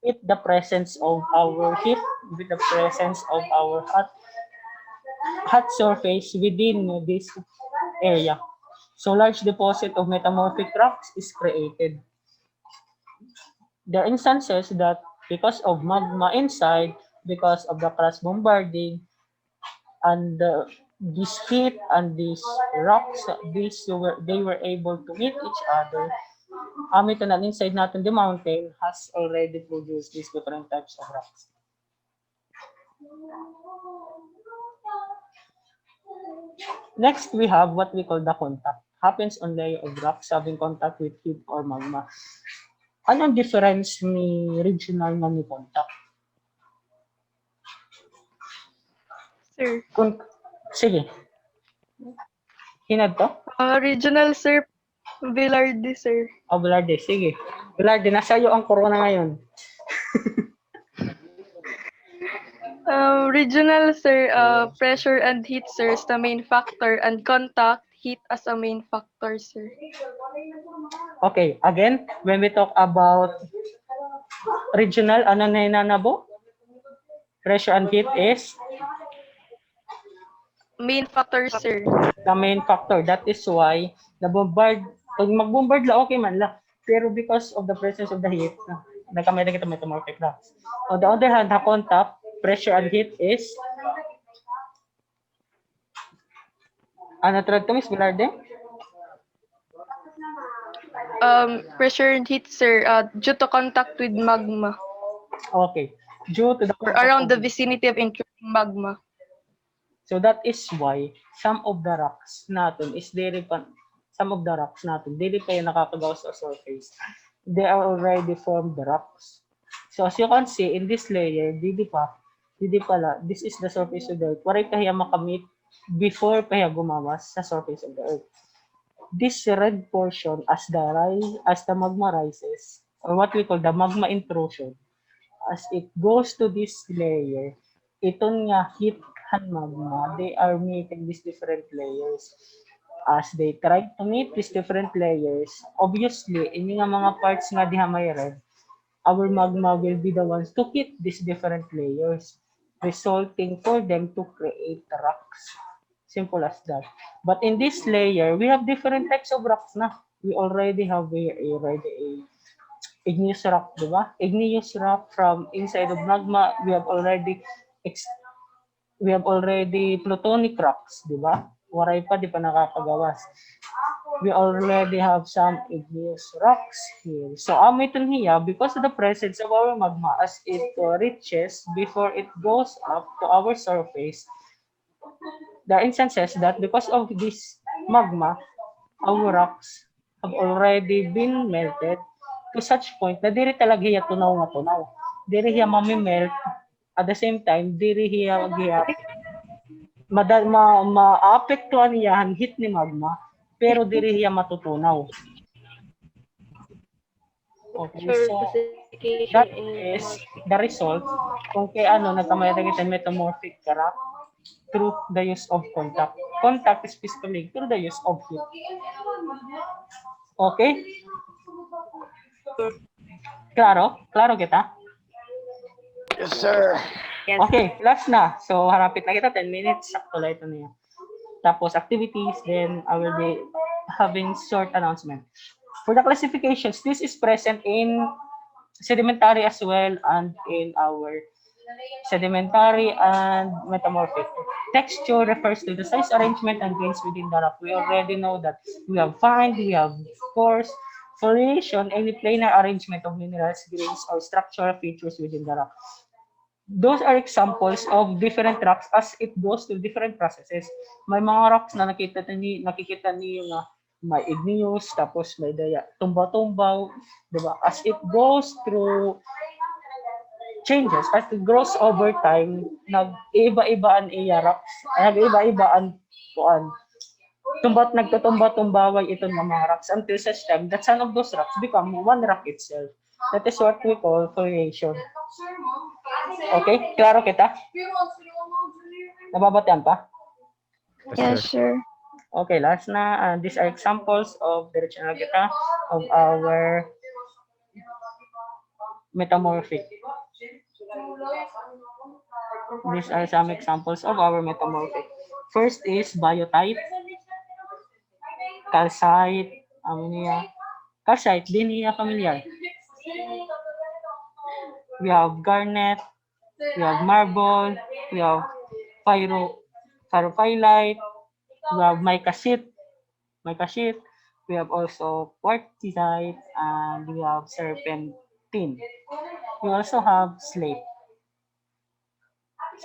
with the presence of our heat, with the presence of our hot surface within this area. So large deposit of metamorphic rocks is created. There are instances that because of magma inside, because of the crust bombarding, and this heat and these rocks, they were able to meet each other. Ito na inside natin the mountain has already produced these different types of rocks. Next, we have what we call the contact. Happens on layer of rocks having contact with heat or magma. Anong difference ni regional na ni contact? Sir. Sige. Hinad to? Regional, sir. Velarde, sir. Velarde, sige. Velarde, nasa iyo ang corona ngayon. Regional, sir, pressure and heat, sir, is the main factor, and contact, heat as a main factor, sir. Okay, again, when we talk about regional, ano na inanabo? Pressure and heat is? Main factor, sir. The main factor. That is why pag mag-bombard la, okay man la. Pero because of the presence of the heat, nagkamay na kita metamorphic rocks. On the other hand, the contact, pressure and heat is? Ano trad to, Miss Velarde? Pressure and heat, sir, due to contact with magma. Okay. Due to the Or around the vicinity of increasing magma. So that is why some of the rocks natin, hindi pa yung nakakagawa sa surface. they are already formed the rocks. So as you can see in this layer, didi pala, this is the surface of the earth. Waray kahiya makamit before pa gumawas sa surface of the earth. This red portion as the magma rises, or what we call the magma intrusion, as it goes to this layer, ito nga heat and magma, they are meeting these different layers. As they try to meet these different layers, obviously, ini nga mga parts nga diha may red, our magma will be the ones to hit these different layers, resulting for them to create rocks. Simple as that. But in this layer, we have different types of rocks na. We already have a igneous rock, di ba? Igneous rock from inside of magma, we have already plutonic rocks, di ba? Waray pa, di pa nakakagawas. We already have some igneous rocks here. So, amiton hiya, because of the presence of our magma, as it reaches before it goes up to our surface, there are instances that because of this magma, our rocks have already been melted to such point na diri talaga hiya tunaw nga tunaw. Diri hiya mamimelt, at the same time, diri hiya maapektuhan niya ang heat ni magma, pero diri hiya matutunaw. Okay, so that is the result kung kay nagkamayad metamorphic rock through the use of contact. Contact is physically through the use of heat. Okay? Klaro? Klaro kita? Yes, sir. Okay, last na. So, harapit na kita, 10 minutes. Sakto lang ito niya. Tapos, activities, then I will be having short announcement. For the classifications, this is present in sedimentary as well and in our sedimentary and metamorphic. Texture refers to the size, arrangement, and grains within the rock. We already know that we have fine, we have coarse. Foliation, any planar arrangement of minerals, grains, or structural features within the rock. Those are examples of different rocks as it goes through different processes. May mga rocks na nakikita niyo na may igneous, tapos may tumba-tumbaw, di ba? As it goes through changes, as it grows over time, nag-iba-ibaan rocks, nag-iba-ibaan nagtutumba-tumbaway ito ng mga rocks until such time that some of those rocks become one rock itself. That is what we call foliation. Okay? Klaro kita? Nababatian pa? Yes, sir. Okay, last na. These are examples of directional kita of our metamorphic. These are some examples of our metamorphic. First is biotite, calcite, calcite, din niya familiar. We have garnet, we have marble, we have pyrophyllite, we have mica sheet, we have also quartzite, and we have serpentine. We also have slate.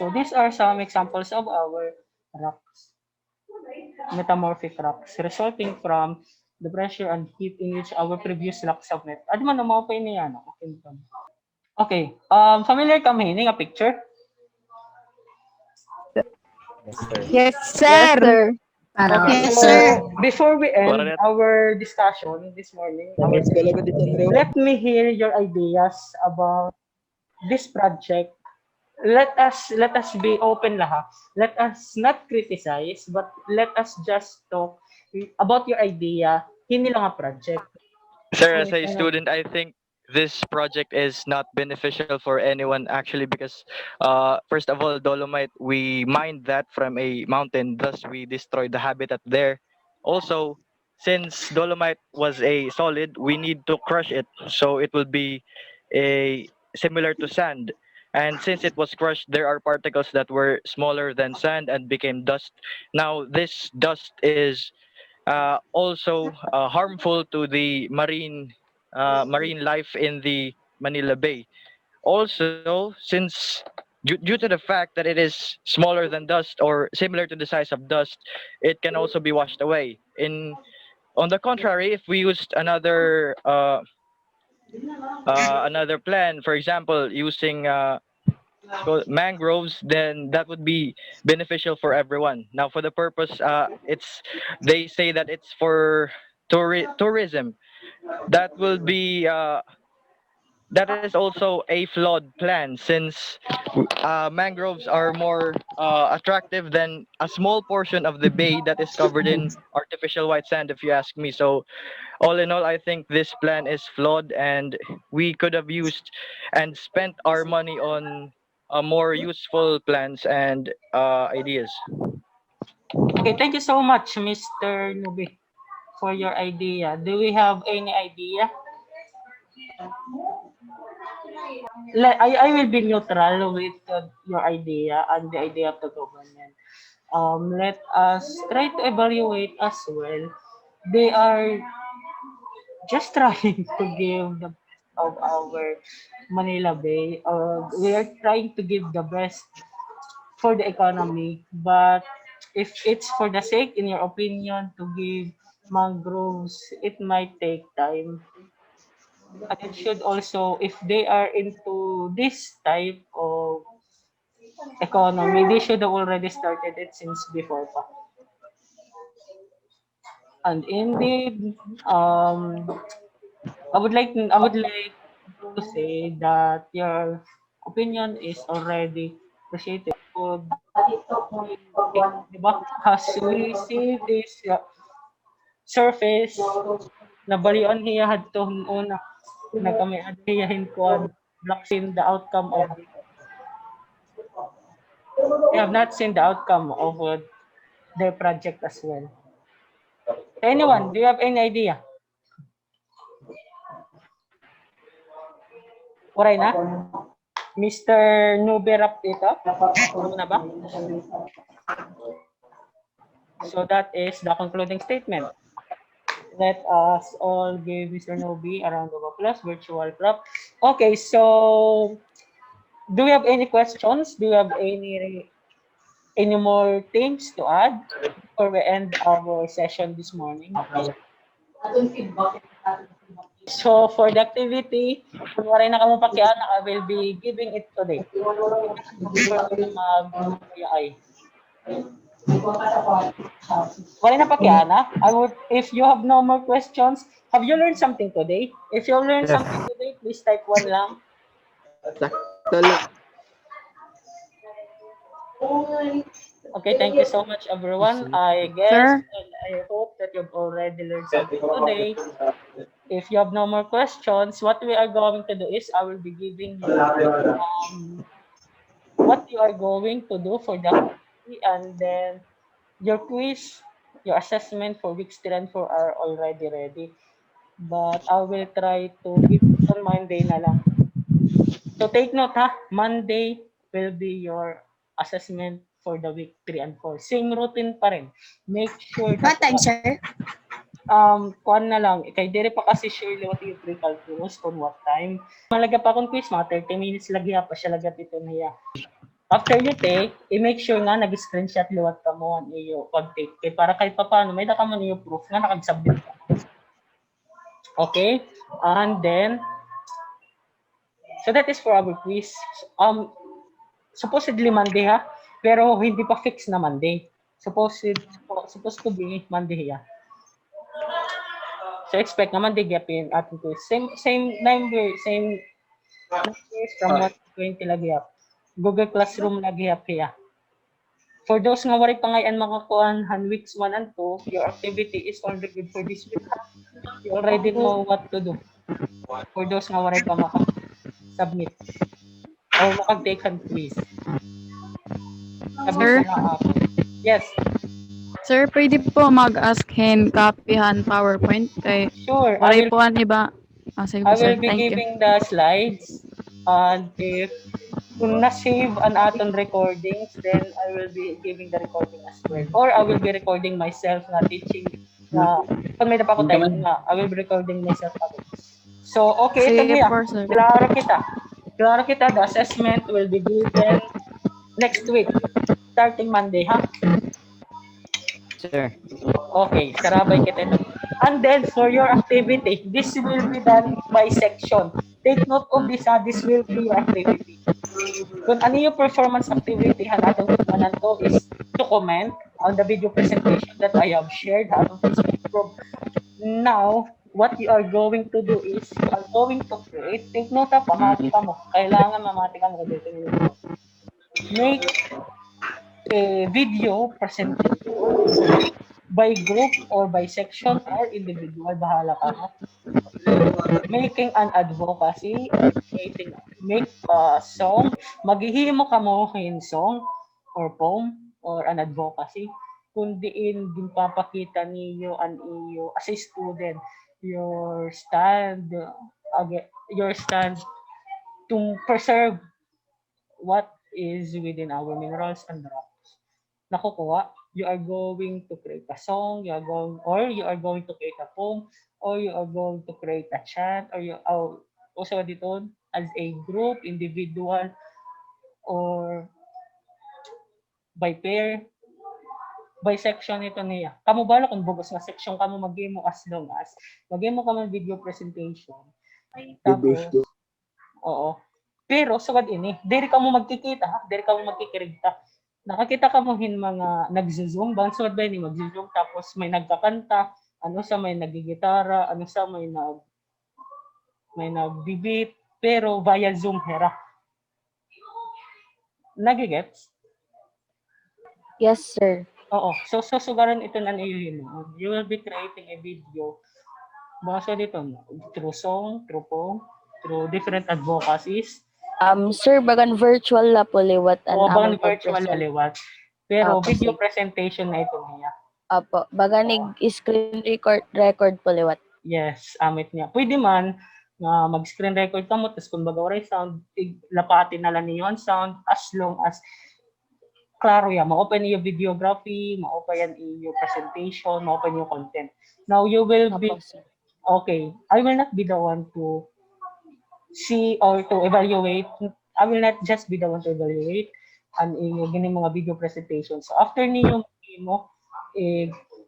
So these are some examples of our rocks, metamorphic rocks, resulting from the pressure and heat in which our previous rocks have met. Adi man mo pa ini ano? Okay. Familiar kami ini nga picture? Yes, sir. Okay. Yes, So, sir. before we end our discussion this morning, let me hear your ideas about this project. Let us be open lah. Let us not criticize, but let us just talk about your idea. Hindi lang a project. Sir, as a student, I think this project is not beneficial for anyone actually because first of all, dolomite, we mined that from a mountain, thus we destroyed the habitat there. Also, since dolomite was a solid, we need to crush it so it will be similar to sand. And since it was crushed, there are particles that were smaller than sand and became dust. Now, this dust is also harmful to the marine life in the Manila Bay. Also, since due to the fact that it is smaller than dust or similar to the size of dust, it can also be washed away. On the contrary, if we used another another plan, for example, using mangroves, then that would be beneficial for everyone. Now, for the purpose, they say that it's for tourism. That will be that is also a flawed plan, since mangroves are more attractive than a small portion of the bay that is covered in artificial white sand, if you ask me. So all in all, I think this plan is flawed, and we could have used and spent our money on more useful plans and ideas. Okay, thank you so much, Mr. Nubi, for your idea. Do we have any idea? I will be neutral with your idea and the idea of the government. Let us try to evaluate as well. They are just trying to give the best of our Manila Bay. We are trying to give the best for the economy, but if it's for the sake, in your opinion, to give mangroves, it might take time. And it should also, if they are into this type of economy, they should have already started it since before pa. And indeed, I would like to say that your opinion is already appreciated. Good. Diba? As we see this surface na balian hiya hadto una na kami adhiyahin ko seen the outcome of it. We have not seen the outcome of their project as well. Anyone, do you have any idea? Oray na? Mr. Nube wrap it up? Ano na ba? So that is the concluding statement. Let us all give Mr. Nobi a round of applause, virtual clap. Okay, so do we have any questions? Do you have any more things to add before we end our session this morning? So for the activity, kung waray na kamo pakiana, I will be giving it today. Waray na pakiana. If you have no more questions, have you learned something today? If you learned something today, please type 1 lang. Okay, thank you so much, everyone. I guess and I hope that you've already learned something today. If you have no more questions, what we are going to do is I will be giving you what you are going to do for the activity, and then your quiz, your assessment for weeks 3 and 4 are already ready. But I will try to give it on Monday na lang. So take note ha, Monday will be your assessment for the week 3 and 4. Same routine pa rin. Make sure that... What time, sir? Kuan na lang. Kay dire pa kasi surely what you pre-calculus kung what time. Malaga pa akong quiz, mga 30 minutes lagi pa siya lagat ito niya. After you take, i-make sure nga nag-screenshot liwat ka mo ang iyo pag-take. Kaya para kahit pa paano, may nakaman iyo proof nga nakag-submit ka. Okay? And then, so that is for our quiz. Supposedly Monday ha, pero hindi pa fix na Monday. Supposed to be Monday ya. So expect naman Monday gapin ating quiz. Same number, same numbers from 1 to 20 lagi up. Google Classroom lagi up kaya. For those nga wari pangayan makakuan weeks 1 and 2, your activity is already good for this week. You already know what to do. For those nga wari pa maka-submit or makag-take hand quiz. Sir? Yes. Sir, pwede po mag-ask him copyhan PowerPoint kay Sure. waray po an iba. Sige I po, sir. will be Thank you. giving the slides, and if kung na-save an aton recordings, then I will be giving the recording as well. Or I will be recording myself na teaching na kung may napako tayo na I will be recording myself. So, okay, ito Sige niya. po, sir. Klaro kita, the assessment will be given next week, starting Monday, ha? Sir. Okay, sarabay kita ito. And then for your activity, this will be done by section. Take note of this, this will be your activity. Kung ano yung performance activity, atong tutunan to is to comment on the video presentation that I have shared atong Facebook group. Now, what you are going to do is, you are going to create, take note of, pamati ka mo. Kailangan mamati ka mo. Make a video presentation by group or by section or individual, bahala ka mo. Making an advocacy, make a song, maghihimo ka mo in song or poem or an advocacy, kundiin din papakita niyo an iyo as a student your stand to preserve what is within our minerals and rocks. Nakukuha, you are going to create a song, you are going to create a poem, or you are going to create a chant, or also dito as a group, individual, or by pair, by section ito niya. Kamu bala kung bugos nga section kamo mag-mo as long as mag-mo ka man video presentation. Tapos, oo. Pero sugad ini, diri ka mo magkikita, diri ka mo magkikirigta. Nakakita ka mo hin mga nagzo-zoom, bansod ba ni magzo-zoom tapos may nagkakanta, ano sa may nagigitara, ano sa may nagbibit, pero via Zoom hera. Nagigets? Yes, sir. Oo. So sugaran ito na iyo. You will be creating a video. Basta dito, through song, through poem, through different advocacies. Sir, bagan virtual la po liwat O among bang virtual pag-present. aliwat. Pero Apo, video sige. presentation na ito niya. Apo, baganig screen record po liwat. Yes, amit niya. Pwede man na mag-screen record ka mo, tapos kung baga oray sound, lapatin na lang niyo ang sound as long as klaro yan. Ma-open yung videography, ma-open yung presentation, ma-open yung content. Now, you will be, Apo, sir. okay, I will not be the one to see or to evaluate. I will not just be the one to evaluate ang yung mga video presentation. So, after niyo mo,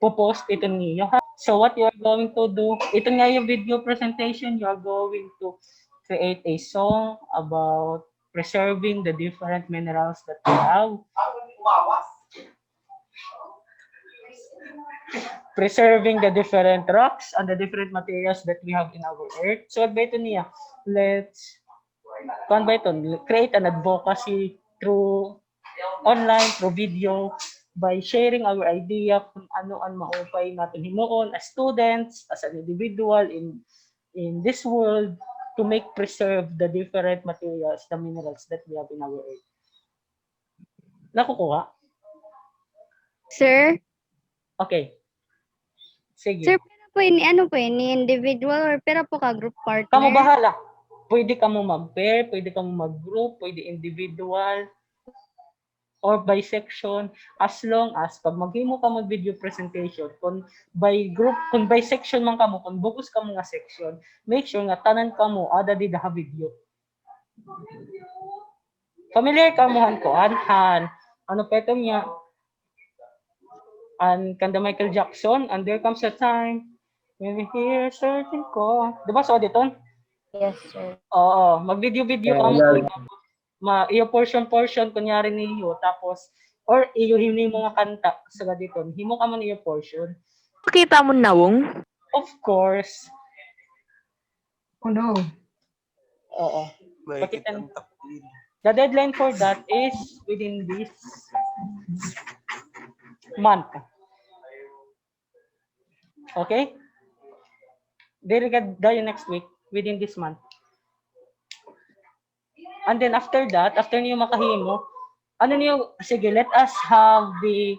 po-post ito niyo. So, what you are going to do, ito nga yung video presentation, you are going to create a song about preserving the different minerals that we have. Preserving the different rocks and the different materials that we have in our earth. So, what ba ito niya? Let's create an advocacy through online, through video, by sharing our idea kung ano ang maupay natin himuon as students, as an individual in this world to make preserve the different materials, the minerals that we have in our earth. Nakukuha? Sir, Okay. Sige. sir, pero po ini ano po ini individual or pero po ka group partner? Kamu bahala. Pwede ka mo mag-pair, pwede ka mo mag-group, pwede individual, or by section, as long as pag maghimo ka mag-video presentation, kung by group, kung by section man ka mo, kung bugos ka mo nga section, make sure nga tanan ka mo, ada di daha video. Familiar ka mo han ko, han, ano pa ito niya, and kanda Michael Jackson, and there comes a time when we hear certain call. Diba so dito? Yes, sir. Oo, mag-video-video ka mo. Iyo portion, kunyari niyo, tapos, or iyo hini mo nga kanta sa dito. Himo ka man iyo portion. Pakita mo nawong? Of course. Oh no. Oo. Pakita. The deadline for that is within this month. Okay? Very good dayo next week within this month. And then after that, after niyo makahimo, ano niyo, sige, let us have the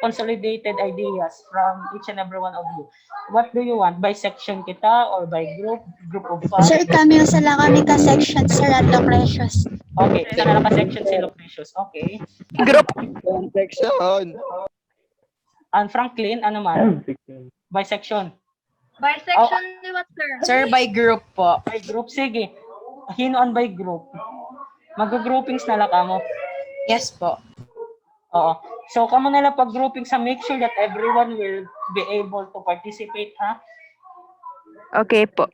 consolidated ideas from each and every one of you. What do you want? By section kita or by group of 5? Sir, kami sa lang kami ka section sir at Lucretius. Okay, isa na naka-section si Lucretius. Okay. Group. Section. And Franklin, ano man? By section. By section ni what, sir? Sir, by group po. By group, sige. Hinoan by group. Mag-groupings na lang ka mo. Yes po. Oo. So, kamo na lang pag-grouping sa make sure that everyone will be able to participate, ha? Okay po.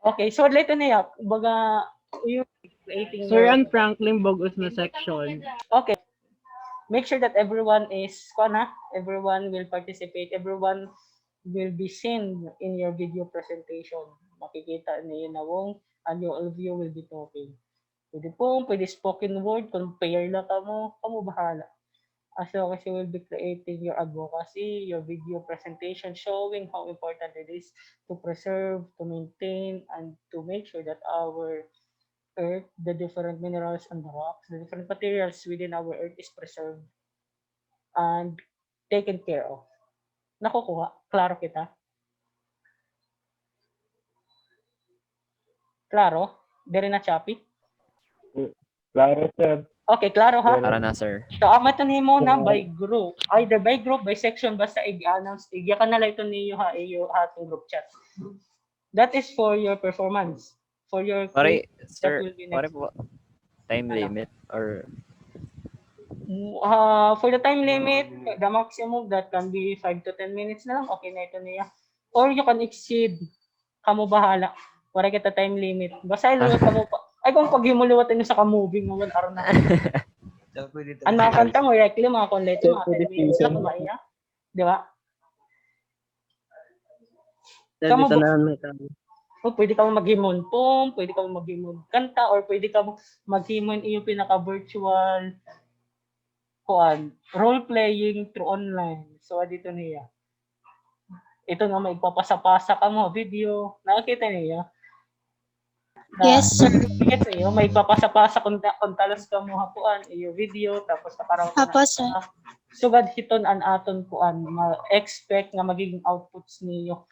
Okay, so later na yan. Baga, yung creating Sir, your- ang Franklin Bogus na section. Okay. Make sure that everyone is, everyone will participate, everyone will be seen in your video presentation. Makikita niyo na wong, and all of you will be talking. Pwede spoken word, kung pair lang kamo bahala. As long as you will be creating your advocacy, your video presentation showing how important it is to preserve, to maintain, and to make sure that our earth, the different minerals and the rocks, the different materials within our earth is preserved and taken care of. Nakukuha? Klaro kita? Klaro? Dari na choppy? Klaro, sir. Okay, klaro ha? Para na, sir. So, amatan mo na by group. Either by group, by section, basta i-announce. Igya ka na lang ito niyo ha, iyo atong group chat. That is for your performance. For your Pare, quiz, sir, will be pare next. po. Time limit or For the time limit, the maximum that can be 5 to 10 minutes na lang. Okay na ito niya. Or you can exceed. Kamo bahala. Wala kita time limit. Basta iliwat kamo pa. Ay, kung pag-himuliwatan nyo sa ka-moving mo, araw na. Ang mga kanta mo, directly, mga konleto, mga 10 minutes na kumaya. Di ba? Sir, Kamu dito ba- na may O, pwede ka mo maghimon poem, pwede ka mo maghimon kanta, or pwede ka mo maghimon iyong pinaka-virtual role-playing through online. So, dito niya. Ito na may papasa-pasa ka mo, video. Nakakita niya? Yes, sir. Gets niyo? May papasa-pasa kung talos ka mo hapuan, iyo video, tapos nakaraw ka Apo, sir. sugad hiton an aton kuan, ma-expect nga magiging outputs niyo.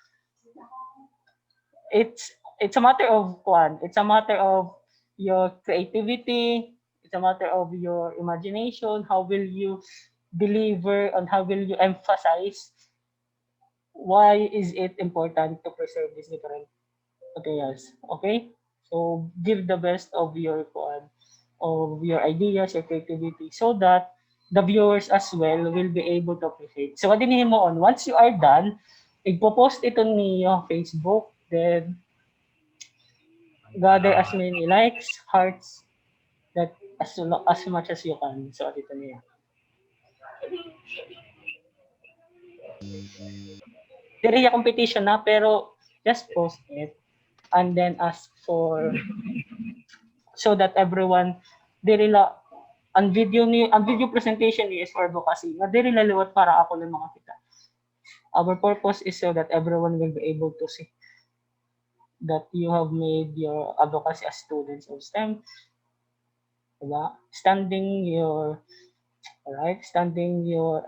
It's a matter of kuan, it's a matter of your creativity, it's a matter of your imagination, how will you deliver and how will you emphasize why is it important to preserve these different materials. Okay? So give the best of your ideas, your creativity, so that the viewers as well will be able to appreciate. So what din mo on, once you are done, ipopost ito niyo Facebook, then gather as many likes, hearts, that as much as you can. So dito niya. Diri ya competition na, pero just post it and then ask for, so that everyone diri la ang video presentation ni is for advocacy. Nga diri la liwat para ako lang mga kita. Our purpose is so that everyone will be able to see that you have made your advocacy as students of STEM. Diba? Standing your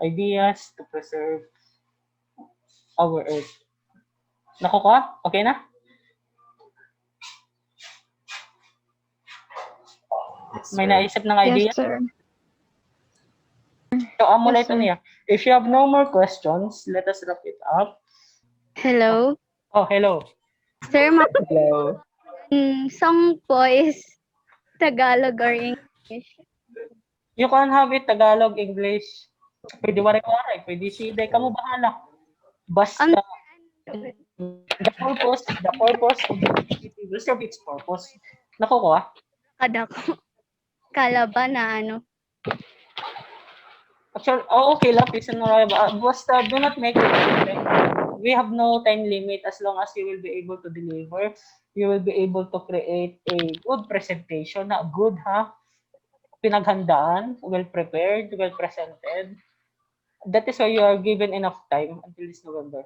ideas to preserve our earth. Nakukuha? Okay na? Yes, May sir. naisip ng idea? Yes, sir. So, amo Yes, ito niya. If you have no more questions, let us wrap it up. Hello. Oh, hello. Sir, Hello. song po is Tagalog or English? You can have it Tagalog, English. Pwede waray-waray. Pwede siday. Kamu bahala. Basta, the purpose of the activity will serve its purpose. Nakukuha? Kada ko. Kala ba na ano? Actually, okay lang. Listen mo rin ba? Basta, do not make it. We have no time limit as long as you will be able to deliver. You will be able to create a good presentation. Na good, ha? Pinaghandaan, well prepared, well presented. That is why you are given enough time until this November.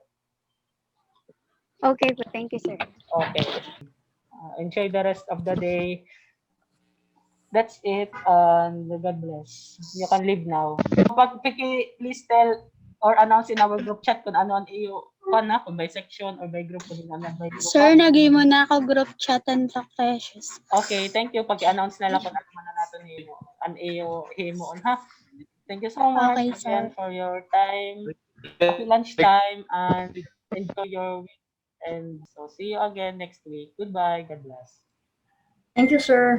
Okay po, thank you, sir. Okay. Enjoy the rest of the day. That's it. And God bless. You can leave now. Please tell or announce in our group chat kung ano ang iyo kung by section or by group. By group. Sir, nagay mo na ako group chat and sa precious. Okay, thank you. Pag-announce na lang kung ano man na natin iyo himo on, ha. Thank you so much Okay, again sir. for your time. Happy lunchtime and enjoy your week. And so see you again next week. Goodbye. God bless. Thank you, sir.